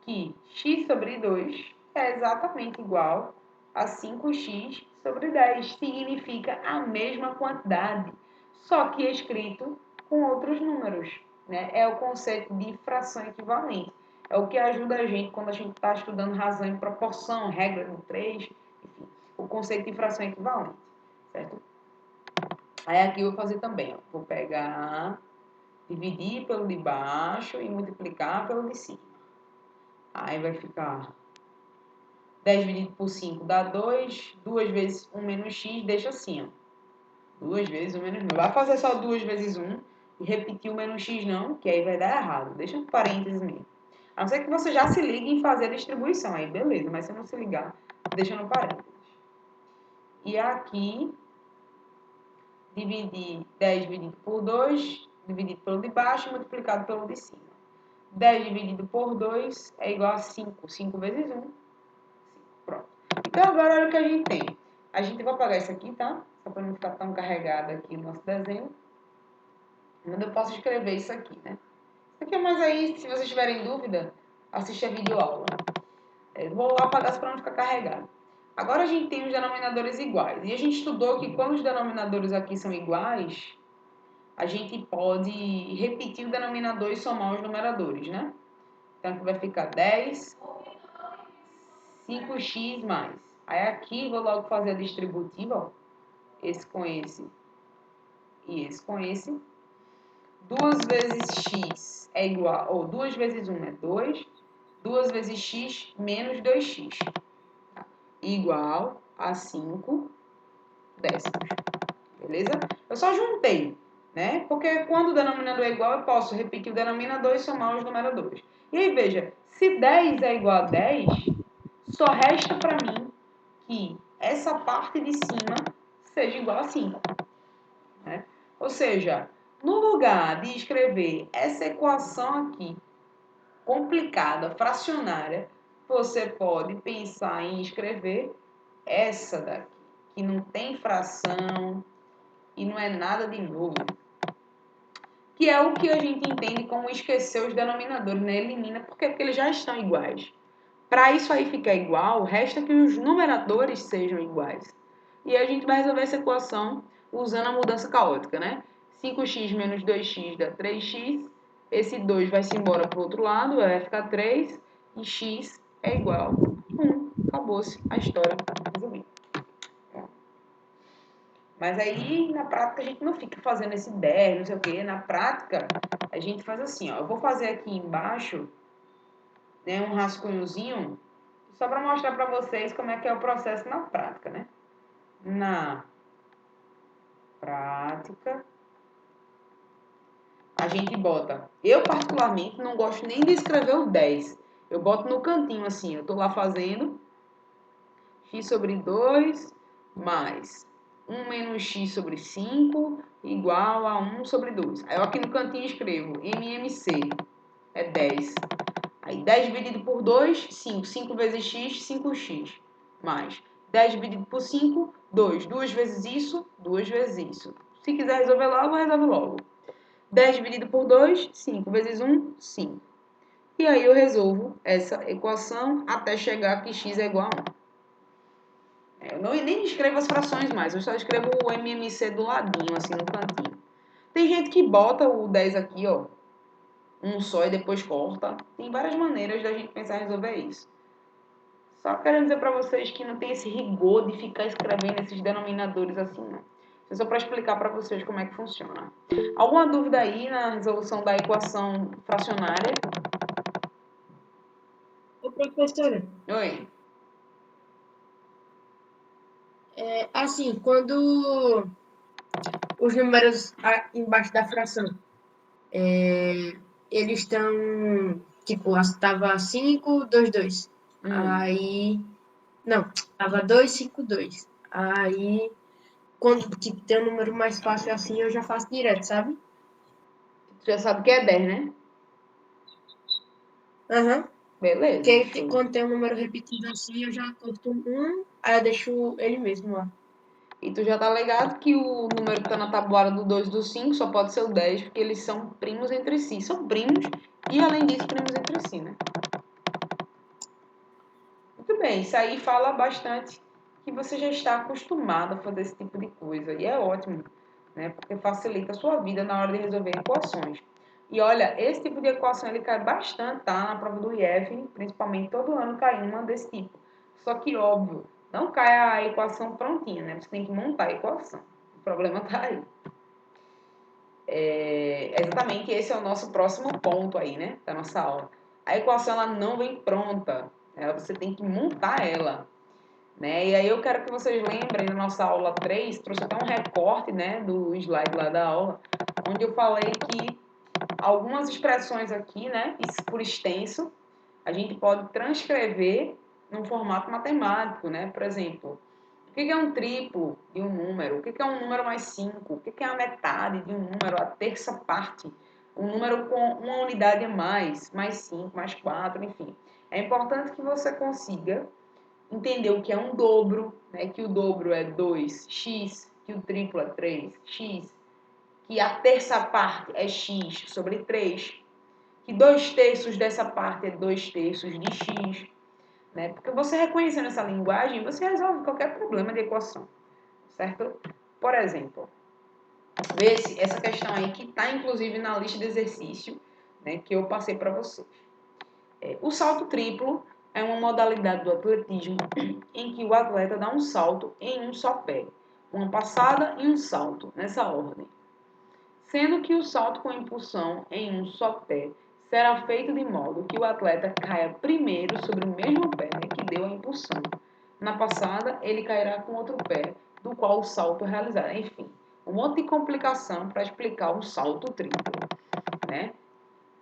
que x sobre 2 é exatamente igual a 5x sobre 10. Significa a mesma quantidade, só que escrito com outros números. Né? É o conceito de fração equivalente. É o que ajuda a gente quando a gente está estudando razão em proporção, regra de 3, enfim, o conceito de fração equivalente. Certo? Aí aqui eu vou fazer também. Ó. Vou pegar, dividir pelo de baixo e multiplicar pelo de cima. Aí vai ficar 10 dividido por 5 dá 2. 2 vezes 1 menos x deixa assim, ó. 2 vezes 1 menos 1. Vai fazer só 2 vezes 1 e repetir o menos x não, que aí vai dar errado. Deixa um parênteses mesmo. A não ser que você já se ligue em fazer a distribuição. Aí beleza, mas se não se ligar, deixa no parênteses. E aqui, dividir 10 dividido por 2, dividido pelo de baixo, multiplicado pelo de cima. 10 dividido por 2 é igual a 5. 5 vezes 1. Pronto. Então, agora olha o que a gente tem. A gente vai apagar isso aqui, tá? Só para não ficar tão carregado aqui o nosso desenho. Mas eu posso escrever isso aqui, né? Isso aqui é mais aí, se vocês tiverem dúvida, assiste a videoaula. Vou apagar para não ficar carregado. Agora a gente tem os denominadores iguais. E a gente estudou que quando os denominadores aqui são iguais, a gente pode repetir o denominador e somar os numeradores, né? Então aqui vai ficar 10, 5x mais. Aí aqui vou logo fazer a distributiva, ó. Esse com esse e esse com esse. 2 vezes x é igual, ou 2 vezes 1 é 2. 2 vezes x menos 2x. Tá? Igual a 5 décimos. Beleza? Eu só juntei né? Porque quando o denominador é igual, eu posso repetir o denominador e somar os numeradores. E aí, veja, se 10 é igual a 10, só resta para mim que essa parte de cima seja igual a 5. Né? Ou seja, no lugar de escrever essa equação aqui, complicada, fracionária, você pode pensar em escrever essa daqui, que não tem fração e não é nada de novo. Que é o que a gente entende como esquecer os denominadores, né? Elimina, porque eles já estão iguais. Para isso aí ficar igual, resta que os numeradores sejam iguais. E aí a gente vai resolver essa equação usando a mudança caótica, né? 5x menos 2x dá 3x. Esse 2 vai se embora para o outro lado, vai ficar 3. E x é igual a 1. Acabou-se a história. Resolvi. Mas aí, na prática, a gente não fica fazendo esse 10, não sei o quê. Na prática, a gente faz assim, ó. Eu vou fazer aqui embaixo, né, um rascunhozinho, só para mostrar para vocês como é que é o processo na prática, né? Na prática, a gente bota... Eu, particularmente, não gosto nem de escrever o 10. Eu boto no cantinho, assim. Eu tô lá fazendo x sobre 2 mais 1 menos x sobre 5 igual a 1 sobre 2. Aí eu aqui no cantinho escrevo MMC, é 10. Aí 10 dividido por 2, 5. 5 vezes x, 5x. Mais 10 dividido por 5, 2. 2 vezes isso, 2 vezes isso. Se quiser resolver logo, resolve logo. 10 dividido por 2, 5 vezes 1, 5. E aí eu resolvo essa equação até chegar que x é igual a 1. Eu nem escrevo as frações mais, eu só escrevo o MMC do ladinho, assim, no cantinho. Tem gente que bota o 10 aqui, ó, um só e depois corta. Tem várias maneiras da gente pensar em resolver isso. Só quero dizer para vocês que não tem esse rigor de ficar escrevendo esses denominadores assim, não. Isso é só para explicar para vocês como é que funciona. Alguma dúvida aí na resolução da equação fracionária? Ô, professora, Oi. assim, quando os números embaixo da fração, eles estão, tipo, estava 5, 2, 2. Aí, não, estava 2, 5, 2. Aí, quando tipo, tem um número mais fácil assim, eu já faço direto, sabe? Você já sabe o que é 10, né? Aham. Beleza. Porque quando tem um número repetido assim, eu já corto um, aí eu deixo ele mesmo lá. E tu já tá ligado que o número que tá na tabuada do 2 e do 5 só pode ser o 10, porque eles são primos entre si. São primos e, além disso, primos entre si, né? Muito bem, isso aí fala bastante que você já está acostumado a fazer esse tipo de coisa. E é ótimo, né? Porque facilita a sua vida na hora de resolver equações. E olha, esse tipo de equação ele cai bastante, tá? Na prova do IF, principalmente todo ano cai uma desse tipo. Só que, óbvio, não cai a equação prontinha, né? Você tem que montar a equação. O problema tá aí. Exatamente esse é o nosso próximo ponto aí, né? Da nossa aula. A equação ela não vem pronta. Você tem que montar ela. Né? E aí eu quero que vocês lembrem da nossa aula 3, trouxe até um recorte, né, do slide lá da aula, onde eu falei que algumas expressões aqui, né, por extenso, a gente pode transcrever num formato matemático, né? Por exemplo, o que é um triplo de um número? O que é um número mais 5? O que é a metade de um número? A terça parte? Um número com uma unidade a mais 5, mais 4, enfim. É importante que você consiga entender o que é um dobro, né? Que o dobro é 2x, que o triplo é 3x, que a terça parte é x sobre 3, que 2/3 dessa parte é 2/3 de x, né? Porque você reconhecendo essa linguagem, você resolve qualquer problema de equação, certo? Por exemplo, essa questão aí que está inclusive na lista de exercício, né, que eu passei para vocês. O salto triplo é uma modalidade do atletismo em que o atleta dá um salto em um só pé, uma passada e um salto, nessa ordem. Sendo que o salto com impulsão em um só pé será feito de modo que o atleta caia primeiro sobre o mesmo pé que deu a impulsão. Na passada, ele cairá com outro pé, do qual o salto é realizado. Enfim, um monte de complicação para explicar um salto triplo, né?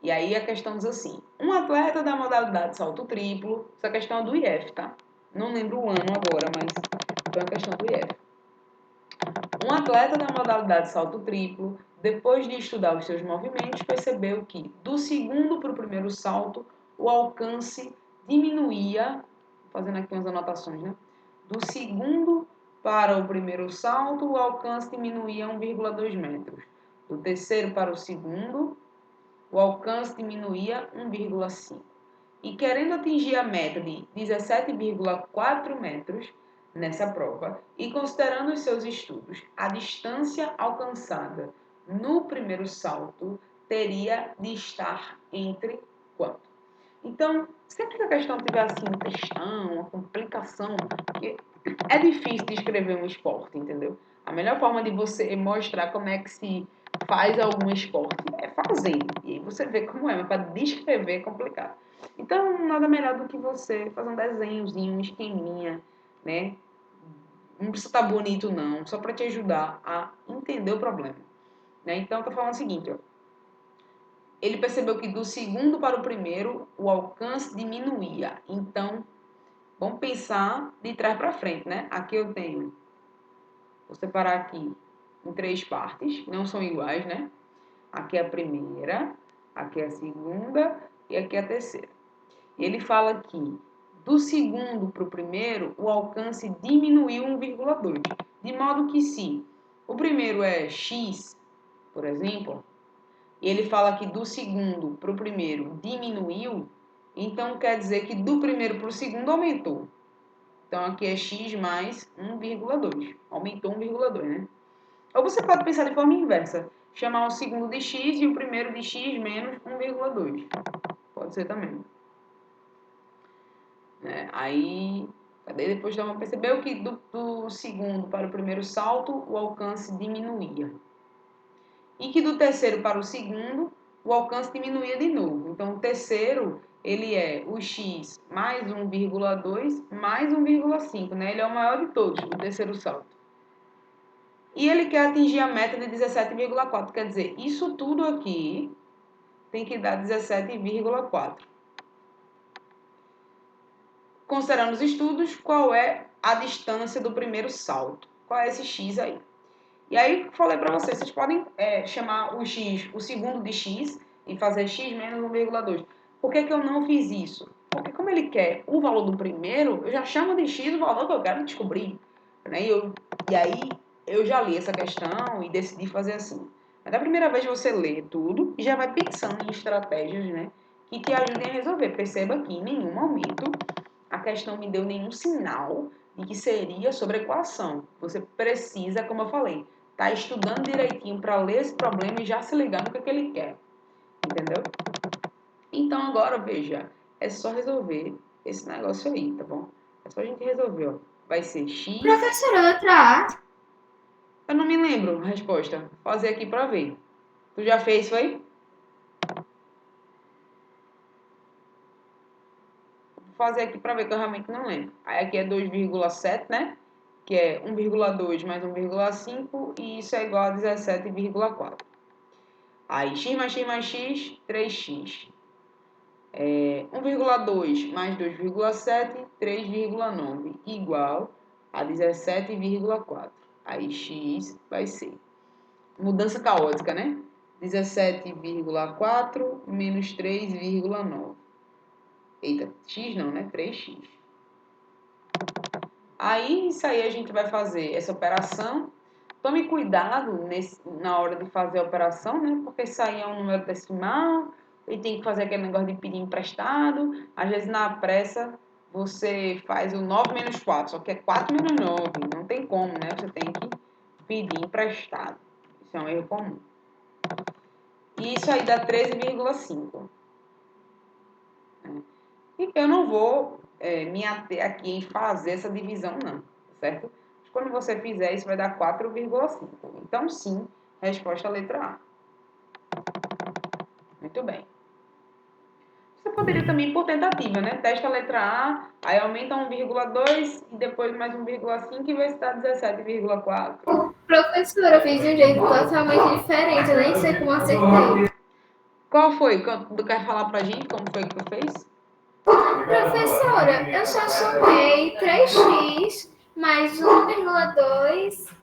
E aí a questão diz assim, um atleta da modalidade salto triplo, essa questão é do IF, tá? Não lembro o ano agora, mas foi uma questão do IF. Um atleta da modalidade salto triplo, depois de estudar os seus movimentos, percebeu que do segundo para o primeiro salto, o alcance diminuía, fazendo aqui umas anotações, né? Do segundo para o primeiro salto, o alcance diminuía 1,2 metros. Do terceiro para o segundo, o alcance diminuía 1,5. E querendo atingir a meta de 17,4 metros nessa prova, e considerando os seus estudos, a distância alcançada no primeiro salto teria de estar entre quanto? Então, sempre que a questão tiver assim um textão, uma complicação, porque é difícil de escrever um esporte, entendeu? A melhor forma de você mostrar como é que se faz algum esporte é fazendo. E aí você vê como é, mas para descrever é complicado. Então, nada melhor do que você fazer um desenhozinho, um esqueminha, né? Não precisa estar bonito, não, só para te ajudar a entender o problema. Né? Então, eu tô falando o seguinte, ó. Ele percebeu que do segundo para o primeiro, o alcance diminuía. Então, vamos pensar de trás para frente, né? Aqui eu tenho, vou separar aqui em 3 partes, não são iguais, né? Aqui é a primeira, aqui é a segunda e aqui é a terceira. E ele fala que do segundo para o primeiro, o alcance diminuiu 1,2. De modo que se o primeiro é X, por exemplo, e ele fala que do segundo para o primeiro diminuiu, então quer dizer que do primeiro para o segundo aumentou. Então aqui é X mais 1,2. Aumentou 1,2, né? Ou você pode pensar de forma inversa. Chamar o segundo de X e o primeiro de X menos 1,2. Pode ser também. Aí, depois ela percebeu que do segundo para o primeiro salto, o alcance diminuía. E que do terceiro para o segundo, o alcance diminuía de novo. Então, o terceiro, ele é o x mais 1,2 mais 1,5, né? Ele é o maior de todos, o terceiro salto. E ele quer atingir a meta de 17,4, quer dizer, isso tudo aqui tem que dar 17,4. Considerando os estudos, qual é a distância do primeiro salto? Qual é esse x aí? E aí, falei para vocês, vocês podem chamar o x, o segundo de x, e fazer x menos 1,2. Por que eu não fiz isso? Porque como ele quer o valor do primeiro, eu já chamo de x o valor que eu quero descobrir. Né? E aí, eu já li essa questão e decidi fazer assim. Mas da primeira vez você lê tudo e já vai pensando em estratégias, né, que te ajudem a resolver. Perceba que em nenhum momento a questão me deu nenhum sinal de que seria sobre equação. Você precisa, como eu falei, estar estudando direitinho para ler esse problema e já se ligar no que ele quer. Entendeu? Então agora, veja, é só resolver esse negócio aí, tá bom? É só a gente resolver, ó. Vai ser x... Professora, letra A. Eu não me lembro a resposta. Vou fazer aqui para ver. Tu já fez, foi? Fazer aqui para ver que eu realmente não lembro. Aí aqui é 2,7, né? Que é 1,2 mais 1,5 e isso é igual a 17,4. Aí x mais x mais x, 3x. 1,2 mais 2,7, 3,9 igual a 17,4. Aí x vai ser mudança caótica, né? 17,4 menos 3,9. Eita, x não, né? 3x. Aí, isso aí a gente vai fazer essa operação. Tome cuidado na hora de fazer a operação, né? Porque isso aí é um número decimal e tem que fazer aquele negócio de pedir emprestado. Às vezes, na pressa, você faz o 9 menos 4, só que é 4 menos 9. Não tem como, né? Você tem que pedir emprestado. Isso é um erro comum. E isso aí dá 13,5. E eu não vou me ater aqui em fazer essa divisão, não, certo? Mas quando você fizer, isso vai dar 4,5. Então, sim, resposta letra A. Muito bem. Você poderia também, por tentativa, né? Testa a letra A, aí aumenta 1,2 e depois mais 1,5 e vai se dá 17,4. Professora, eu fiz de um jeito totalmente diferente, eu nem sei como acertei. Qual foi? Tu quer falar pra gente como foi que tu fez? Professora, eu só somei 3x mais 1,2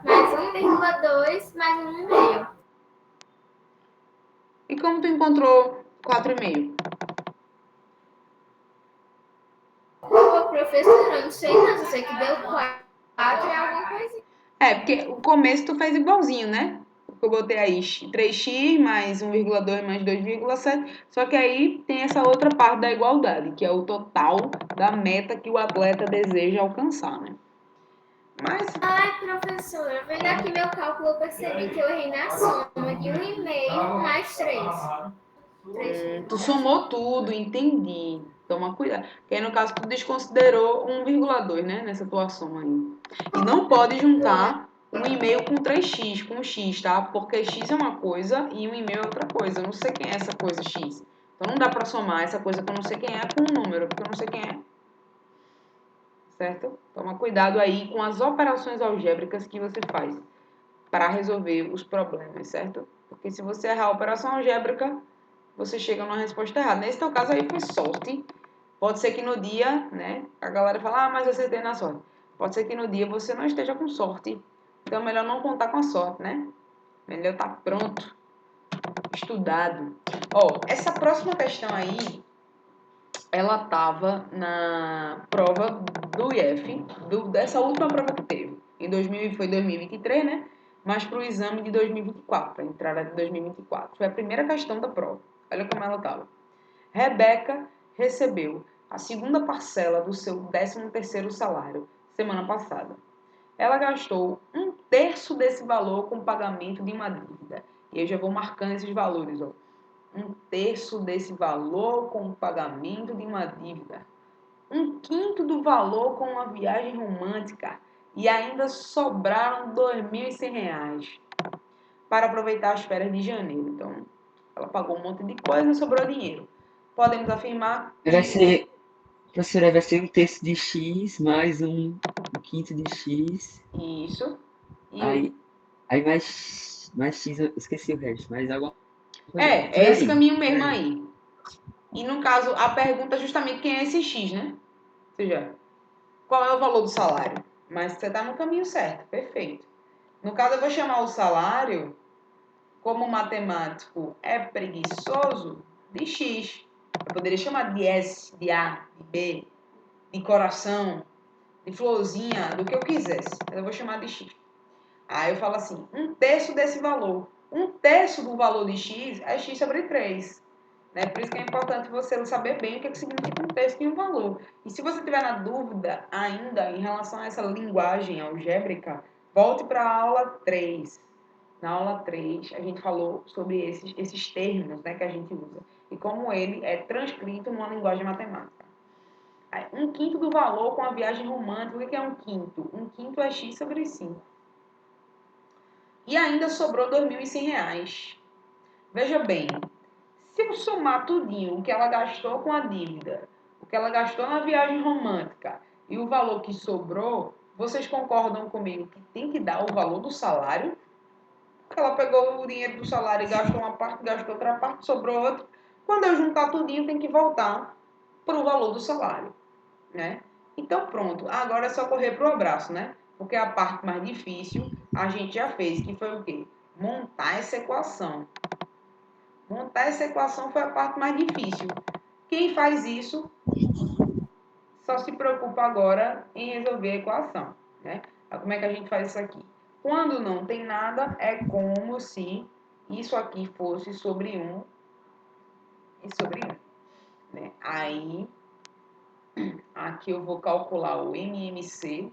mais 1,2 mais 1,5. E como tu encontrou 4,5? Ô, professora, eu não sei não, só sei que deu 4 e alguma coisinha. É, porque o começo tu fez igualzinho, né? Eu botei aí 3x mais 1,2 mais 2,7. Só que aí tem essa outra parte da igualdade, que é o total da meta que o atleta deseja alcançar, né? Mas Ai, professora, vendo aqui meu cálculo, eu percebi que eu errei na soma de 1,5 mais 3. 3x. tu somou tudo, entendi. Toma cuidado. Porque aí, no caso, tu desconsiderou 1,2, né? Nessa tua soma aí. E não pode juntar 1,5 com 3x, com x, tá? Porque x é uma coisa e 1,5 é outra coisa. Eu não sei quem é essa coisa x. Então não dá pra somar essa coisa que eu não sei quem é com um número, porque eu não sei quem é. Certo? Toma cuidado aí com as operações algébricas que você faz para resolver os problemas, certo? Porque se você errar a operação algébrica, você chega numa resposta errada. Nesse teu caso aí foi sorte. Pode ser que no dia, né, a galera fala, mas eu acertei na sorte. Pode ser que no dia você não esteja com sorte. Então é melhor não contar com a sorte, né? Melhor estar pronto, estudado. Ó, essa próxima questão aí, ela tava na prova do IF, dessa última prova que teve. Foi 2023, né? Mas para o exame de 2024, a entrada de 2024. Foi a primeira questão da prova. Olha como ela estava. Rebeca recebeu a segunda parcela do seu 13º salário semana passada. Ela gastou 1/3 desse valor com o pagamento de uma dívida. E eu já vou marcando esses valores, ó. 1/3 desse valor com o pagamento de uma dívida. 1/5 do valor com uma viagem romântica. E ainda sobraram R$ 2.100 para aproveitar as férias de janeiro. Então, ela pagou um monte de coisa e sobrou dinheiro. Podemos afirmar Vai que ser, professora, vai ser 1/3 de x mais um quinto de x. isso. E Aí mais x, eu esqueci o resto, mas alguma coisa por é esse aí. caminho Por mesmo aí. aí. E no caso, a pergunta é justamente quem é esse X, né? Ou seja, qual é o valor do salário? Mas você está no caminho certo, perfeito. No caso, eu vou chamar o salário, como o matemático é preguiçoso, de X. Eu poderia chamar de S, de A, de B, de coração, de florzinha, do que eu quisesse. Mas eu vou chamar de X. Aí eu falo assim, 1/3 desse valor. 1/3 do valor de X é X sobre 3. Né? Por isso que é importante você saber bem o que significa 1/3 de um valor. E se você tiver na dúvida ainda em relação a essa linguagem algébrica, volte para a aula 3. Na aula 3, a gente falou sobre esses termos, né, que a gente usa. E como ele é transcrito numa linguagem matemática. Aí, 1/5 do valor com a viagem romântica. O que é 1/5? 1/5 é X sobre 5. E ainda sobrou R$ 2.100. Veja bem, se eu somar tudinho o que ela gastou com a dívida, o que ela gastou na viagem romântica e o valor que sobrou, vocês concordam comigo que tem que dar o valor do salário? Porque ela pegou o dinheiro do salário e gastou uma parte, gastou outra parte, sobrou outra. Quando eu juntar tudinho, tem que voltar para o valor do salário, né? Então pronto, agora é só correr pro abraço, né? Porque a parte mais difícil a gente já fez, que foi o quê? Montar essa equação. Montar essa equação foi a parte mais difícil. Quem faz isso só se preocupa agora em resolver a equação, né? Como é que a gente faz isso aqui? Quando não tem nada, é como se isso aqui fosse sobre 1 e sobre 1, né? Aí, aqui eu vou calcular o MMC.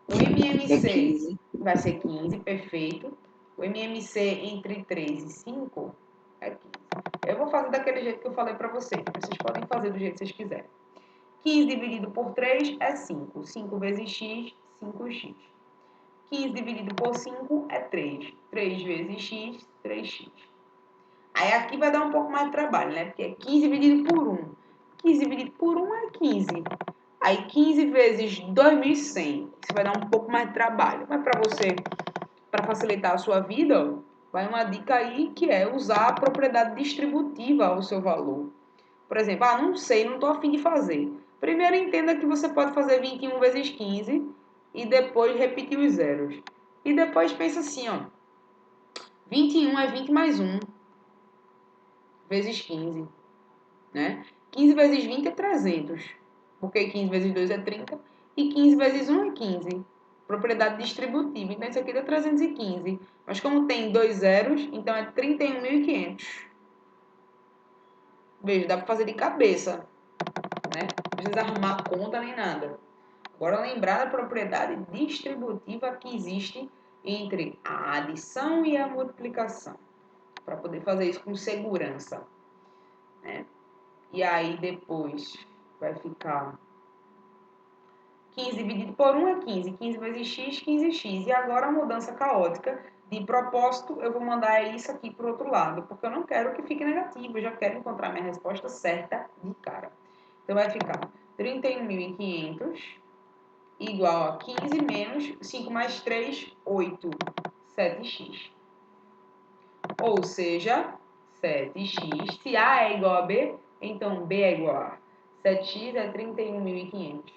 O É MMC 15. vai ser 15, perfeito. O MMC entre 3 e 5 é 15. Eu vou fazer daquele jeito que eu falei para vocês. Vocês podem fazer do jeito que vocês quiserem. 15 dividido por 3 é 5. 5 vezes x, 5x. 15 dividido por 5 é 3. 3 vezes x, 3x. Aí aqui vai dar um pouco mais de trabalho, né? Porque é 15 dividido por 1. 15 dividido por 1 é 15. Aí 15 vezes 2.100, isso vai dar um pouco mais de trabalho. Mas para você, para facilitar a sua vida, ó, vai uma dica aí que é usar a propriedade distributiva ao seu valor. Por exemplo, não sei, não estou a fim de fazer. Primeiro entenda que você pode fazer 21 vezes 15 e depois repetir os zeros. E depois pensa assim, ó. 21 é 20 mais 1 vezes 15, né? 15 vezes 20 é 300, porque 15 vezes 2 é 30 e 15 vezes 1 é 15. Propriedade distributiva, então isso aqui dá 315. Mas como tem 2 zeros, então é 31.500. Veja, dá para fazer de cabeça, né? Não precisa arrumar a conta nem nada. Agora lembrar da propriedade distributiva que existe entre a adição e a multiplicação, para poder fazer isso com segurança, né? E aí depois vai ficar 15 dividido por 1 é 15. 15 vezes x, 15x. E agora a mudança caótica. De propósito, eu vou mandar isso aqui para o outro lado, porque eu não quero que fique negativo. Eu já quero encontrar minha resposta certa de cara. Então vai ficar 31.500 igual a 15 menos 5 mais 3, 8. 7x. Ou seja, 7x. Se A é igual a B, então B é igual a 7x é 31.500.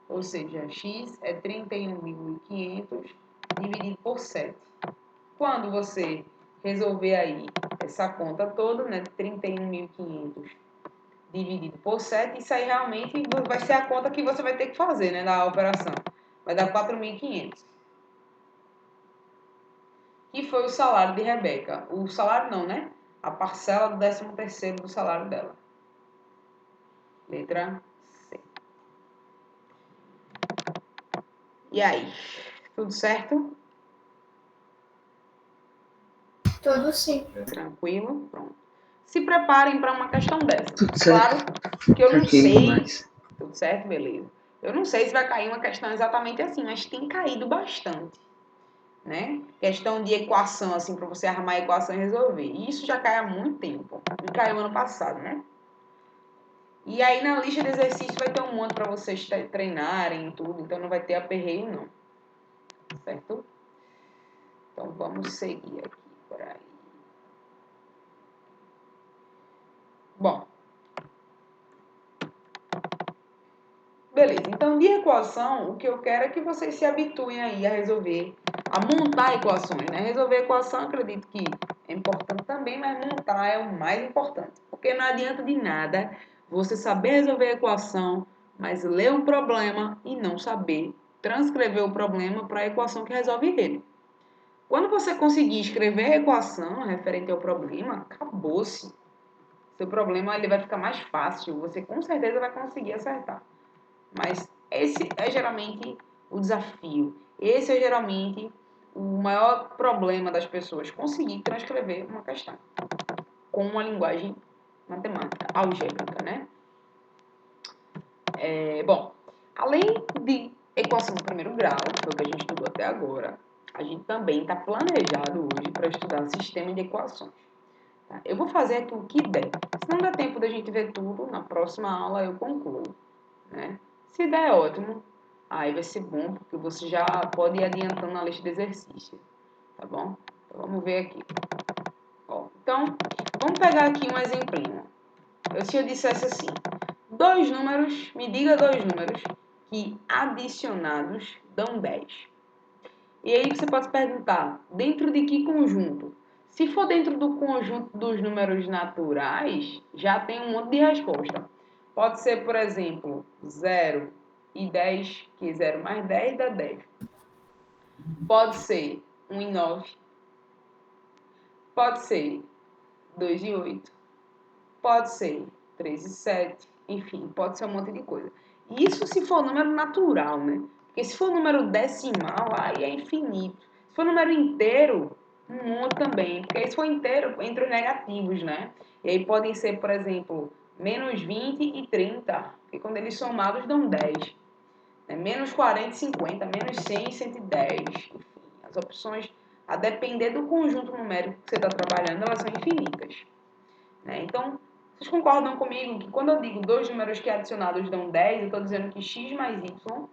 Ou seja, x é 31.500 dividido por 7. Quando você resolver aí essa conta toda, né, 31.500 dividido por 7, isso aí realmente vai ser a conta que você vai ter que fazer, né, da operação. Vai dar 4.500. Que foi o salário de Rebeca. O salário não, né? A parcela do 13º do salário dela. Letra C. E aí? Tudo certo? Tudo sim. Tranquilo? Pronto. Se preparem para uma questão dessa. Tudo certo. Claro que eu não Tranquilo sei. demais. Tudo certo? Beleza. Eu não sei se vai cair uma questão exatamente assim, mas tem caído bastante, né? Questão de equação, assim, para você arrumar a equação e resolver. E isso já cai há muito tempo. E caiu ano passado, né? E aí na lista de exercícios vai ter um monte para vocês treinarem e tudo, então não vai ter aperreio não. Certo? Então vamos seguir aqui por aí. Bom. Beleza, então de equação, o que eu quero é que vocês se habituem aí a resolver, a montar equações, né? Resolver equação, acredito que é importante também, mas montar é o mais importante. Porque não adianta de nada você saber resolver a equação, mas ler um problema e não saber transcrever o problema para a equação que resolve ele. Quando você conseguir escrever a equação referente ao problema, acabou-se. Seu problema ele vai ficar mais fácil, você com certeza vai conseguir acertar. Mas esse é geralmente o desafio. Esse é geralmente o maior problema das pessoas, conseguir transcrever uma questão com uma linguagem matemática, algébrica, né? Bom, além de equação do primeiro grau, que foi o que a gente estudou até agora, a gente também está planejado hoje para estudar sistema de equações. Tá? Eu vou fazer aqui o que der. Se não der tempo da gente ver tudo, na próxima aula eu concluo, né? Se der, ótimo. Aí vai ser bom, porque você já pode ir adiantando na lista de exercício, tá bom? Então, vamos ver aqui. Ó, então, vamos pegar aqui um exemplinho. Se eu dissesse assim, me diga dois números que adicionados dão 10. E aí você pode perguntar, dentro de que conjunto? Se for dentro do conjunto dos números naturais, já tem um monte de resposta. Pode ser, por exemplo, 0 e 10, que 0 mais 10 dá 10. Pode ser 1 e 9. Pode ser 2 e 8. Pode ser 3 e 7. Enfim, pode ser um monte de coisa. Isso se for número natural, né? Porque se for número decimal, aí é infinito. Se for número inteiro, um monte também. Porque se for inteiro, entre os negativos, né? E aí podem ser, por exemplo, menos 20 e 30. Porque quando eles somados dão 10. Né? Menos 40 e 50, menos 100 e 110. Enfim, as opções, a depender do conjunto numérico que você está trabalhando, elas são infinitas. Né? Então, Vocês concordam comigo que quando eu digo dois números que adicionados dão 10, eu estou dizendo que x mais y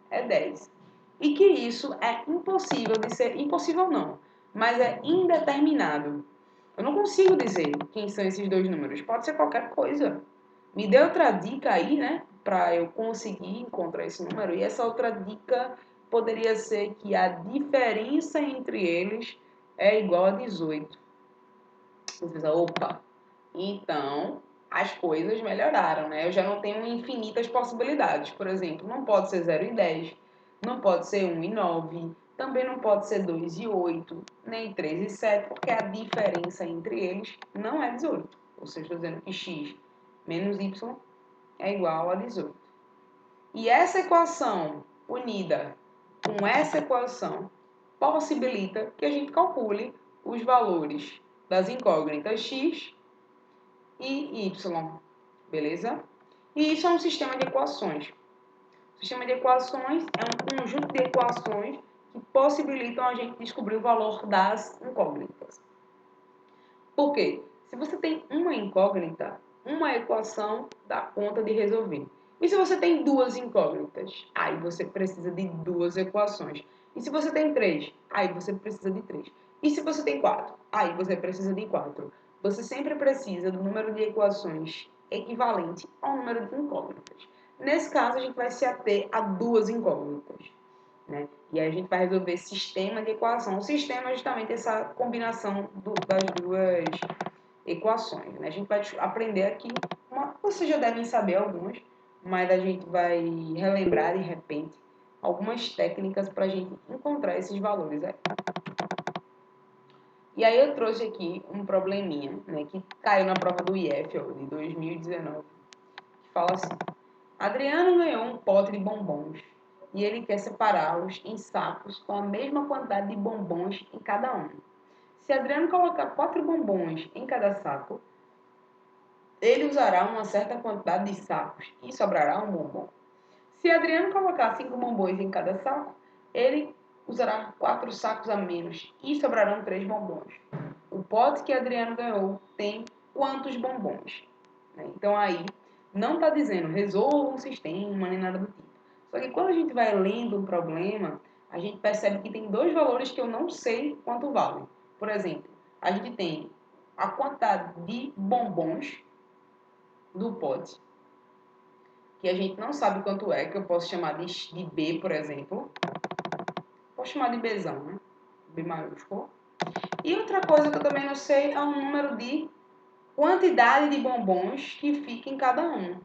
é 10. E que isso é impossível de ser... Impossível não, mas é indeterminado. Eu não consigo dizer quem são esses dois números. Pode ser qualquer coisa. Me dê outra dica aí, né? Para eu conseguir encontrar esse número. E essa outra dica poderia ser que a diferença entre eles é igual a 18. Você pensa, opa, então as coisas melhoraram, né? Eu já não tenho infinitas possibilidades. Por exemplo, não pode ser 0 e 10, não pode ser 1 e 9, também não pode ser 2 e 8, nem 3 e 7, porque a diferença entre eles não é 18. Ou seja, estou dizendo que x menos y é igual a 18. E essa equação unida com essa equação possibilita que a gente calcule os valores das incógnitas x e y, beleza? E isso é um sistema de equações. O sistema de equações é um conjunto de equações que possibilitam a gente descobrir o valor das incógnitas. Por quê? Se você tem uma incógnita, uma equação dá conta de resolver. E se você tem duas incógnitas, aí você precisa de duas equações. E se você tem três, aí você precisa de três. E se você tem quatro, aí você precisa de quatro. Você sempre precisa do número de equações equivalente ao número de incógnitas. Nesse caso, a gente vai se ater a duas incógnitas, né? E aí a gente vai resolver sistema de equação. O sistema é justamente essa combinação das duas equações, né? A gente vai aprender aqui, vocês já devem saber algumas, mas a gente vai relembrar de repente algumas técnicas para a gente encontrar esses valores aí. E aí eu trouxe aqui um probleminha, né, que caiu na prova do IF, ó, de 2019, que fala assim: Adriano ganhou um pote de bombons e ele quer separá-los em sacos com a mesma quantidade de bombons em cada um. Se Adriano colocar 4 bombons em cada saco, ele usará uma certa quantidade de sacos e sobrará um bombom. Se Adriano colocar 5 bombons em cada saco, ele usará 4 sacos a menos e sobrarão 3 bombons. O pote que Adriano ganhou tem quantos bombons? Então aí não está dizendo resolva um sistema nem nada do tipo. Só que quando a gente vai lendo um problema, a gente percebe que tem dois valores que eu não sei quanto valem. Por exemplo, a gente tem a quantidade de bombons do pote, que a gente não sabe quanto é, que eu posso chamar de B, por exemplo. Posso chamar de Bzão, né? B maiúsculo. E outra coisa que eu também não sei é o número de quantidade de bombons que fica em cada um,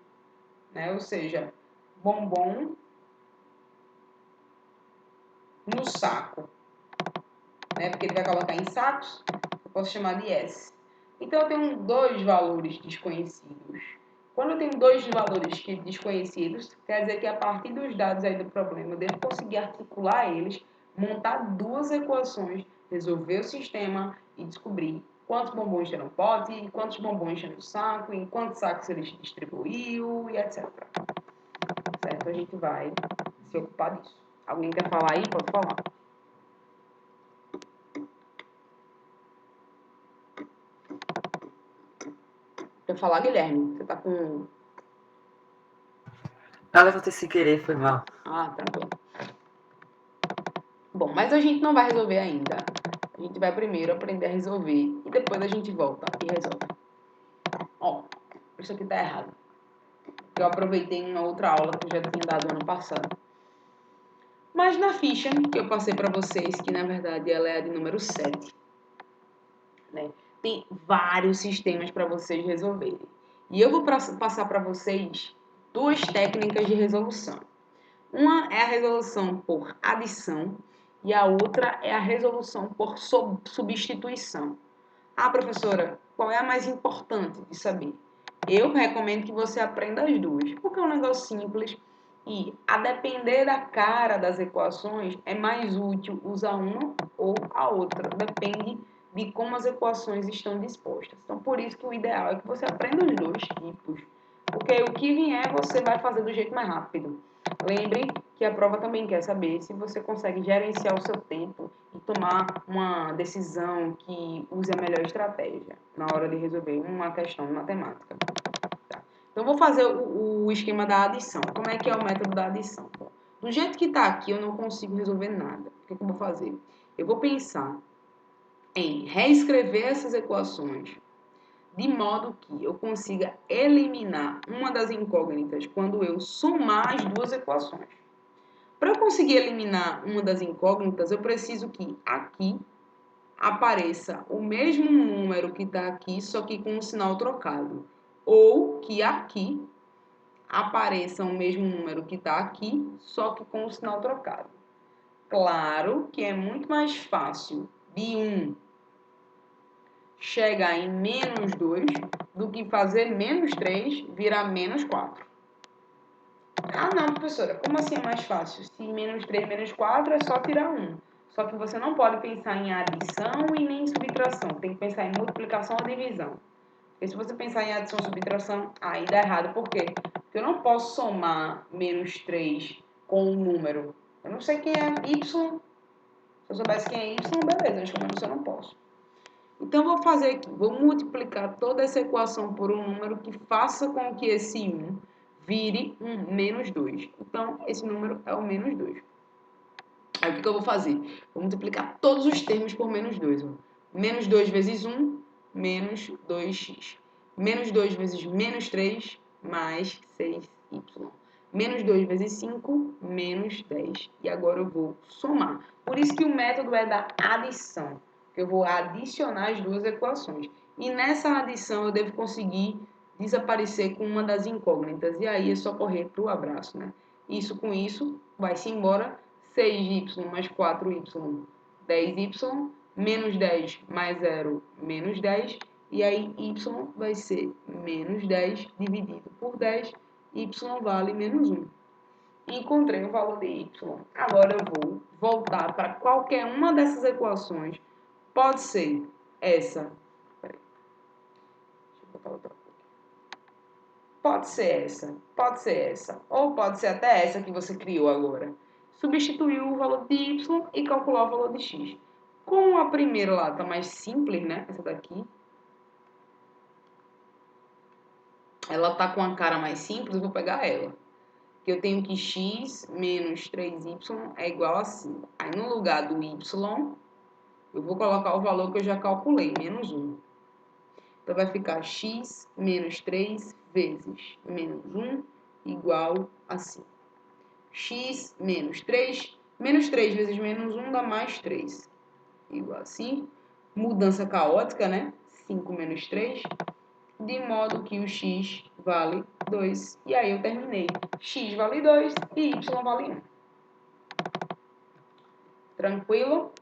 né? Ou seja, bombom no saco, né? Porque ele vai colocar em sacos, eu posso chamar de S. Então eu tenho dois valores desconhecidos. Quando eu tenho dois valores desconhecidos, quer dizer que a partir dos dados aí do problema, eu devo conseguir articular eles, montar duas equações, resolver o sistema e descobrir quantos bombons tem no pote, quantos bombons tem no saco, em quantos sacos ele distribuiu e etc. Certo? A gente vai se ocupar disso. Alguém quer falar aí? Pode falar. Quer falar, Guilherme? Você tá com... Ah, levantei sem querer, foi mal. Ah, tranquilo. Bom, mas a gente não vai resolver ainda. A gente vai primeiro aprender a resolver e depois a gente volta e resolve. Ó, isso aqui tá errado. Eu aproveitei em uma outra aula que eu já tinha dado ano passado. Mas na ficha que eu passei para vocês, que na verdade ela é a de número 7, né? Tem vários sistemas para vocês resolverem. E eu vou passar para vocês duas técnicas de resolução. Uma é a resolução por adição e a outra é a resolução por substituição. Ah, professora, qual é a mais importante de saber? Eu recomendo que você aprenda as duas, porque é um negócio simples e, a depender da cara das equações, é mais útil usar uma ou a outra. Depende de como as equações estão dispostas. Então, por isso que o ideal é que você aprenda os dois tipos, porque o que vier você vai fazer do jeito mais rápido. Lembre que a prova também quer saber se você consegue gerenciar o seu tempo e tomar uma decisão que use a melhor estratégia na hora de resolver uma questão de matemática. Tá? Então, eu vou fazer o esquema da adição. Como é que é o método da adição? Bom, do jeito que está aqui, eu não consigo resolver nada. O que eu vou fazer? Eu vou pensar em reescrever essas equações de modo que eu consiga eliminar uma das incógnitas quando eu somar as duas equações. Para eu conseguir eliminar uma das incógnitas, eu preciso que aqui apareça o mesmo número que está aqui, só que com um sinal trocado. Ou que aqui apareça o mesmo número que está aqui, só que com o sinal trocado. Claro que é muito mais fácil de 1 chegar em menos 2 do que fazer menos 3 virar menos 4. Ah, não, professora, como assim é mais fácil? Se menos 3 menos 4 é só tirar 1. Só que você não pode pensar em adição e nem em subtração. Tem que pensar em multiplicação ou divisão. Porque se você pensar em adição ou subtração, aí dá errado. Por quê? Porque eu não posso somar menos 3 com um número. Eu não sei quem é y. Se eu soubesse quem é y, beleza. Mas como eu não sei, eu não posso. Então, eu vou fazer aqui. Vou multiplicar toda essa equação por um número que faça com que esse 1 vire um menos 2. Então, esse número é o menos 2. Aí, o que eu vou fazer? Vou multiplicar todos os termos por menos 2. Ó. Menos 2 vezes 1, menos 2x. Menos 2 vezes menos 3, mais 6y. Menos 2 vezes 5, menos 10. E agora eu vou somar. Por isso que o método é da adição. Eu vou adicionar as duas equações. E nessa adição eu devo conseguir desaparecer com uma das incógnitas. E aí é só correr para o abraço, né? Isso com isso, vai-se embora. 6y mais 4y, 10y, menos 10 mais 0, menos 10. E aí y vai ser menos 10 dividido por 10, y vale menos 1. Encontrei o valor de y. Agora eu vou voltar para qualquer uma dessas equações. Pode ser essa. Peraí. Deixa eu botar outra coisa. Pode ser essa. Pode ser essa. Ou pode ser até essa que você criou agora. Substituir o valor de y e calcular o valor de x. Como a primeira lá está mais simples, né? Essa daqui. Ela está com a cara mais simples, eu vou pegar ela. Que eu tenho que x menos 3y é igual a 5. Aí no lugar do y, eu vou colocar o valor que eu já calculei, menos 1. Então, vai ficar x menos 3 vezes menos 1 igual a 5. X menos 3 vezes menos 1 dá mais 3. Igual a 5. Mudança caótica, né? 5 menos 3. De modo que o x vale 2. E aí eu terminei. X vale 2 e y vale 1. Tranquilo?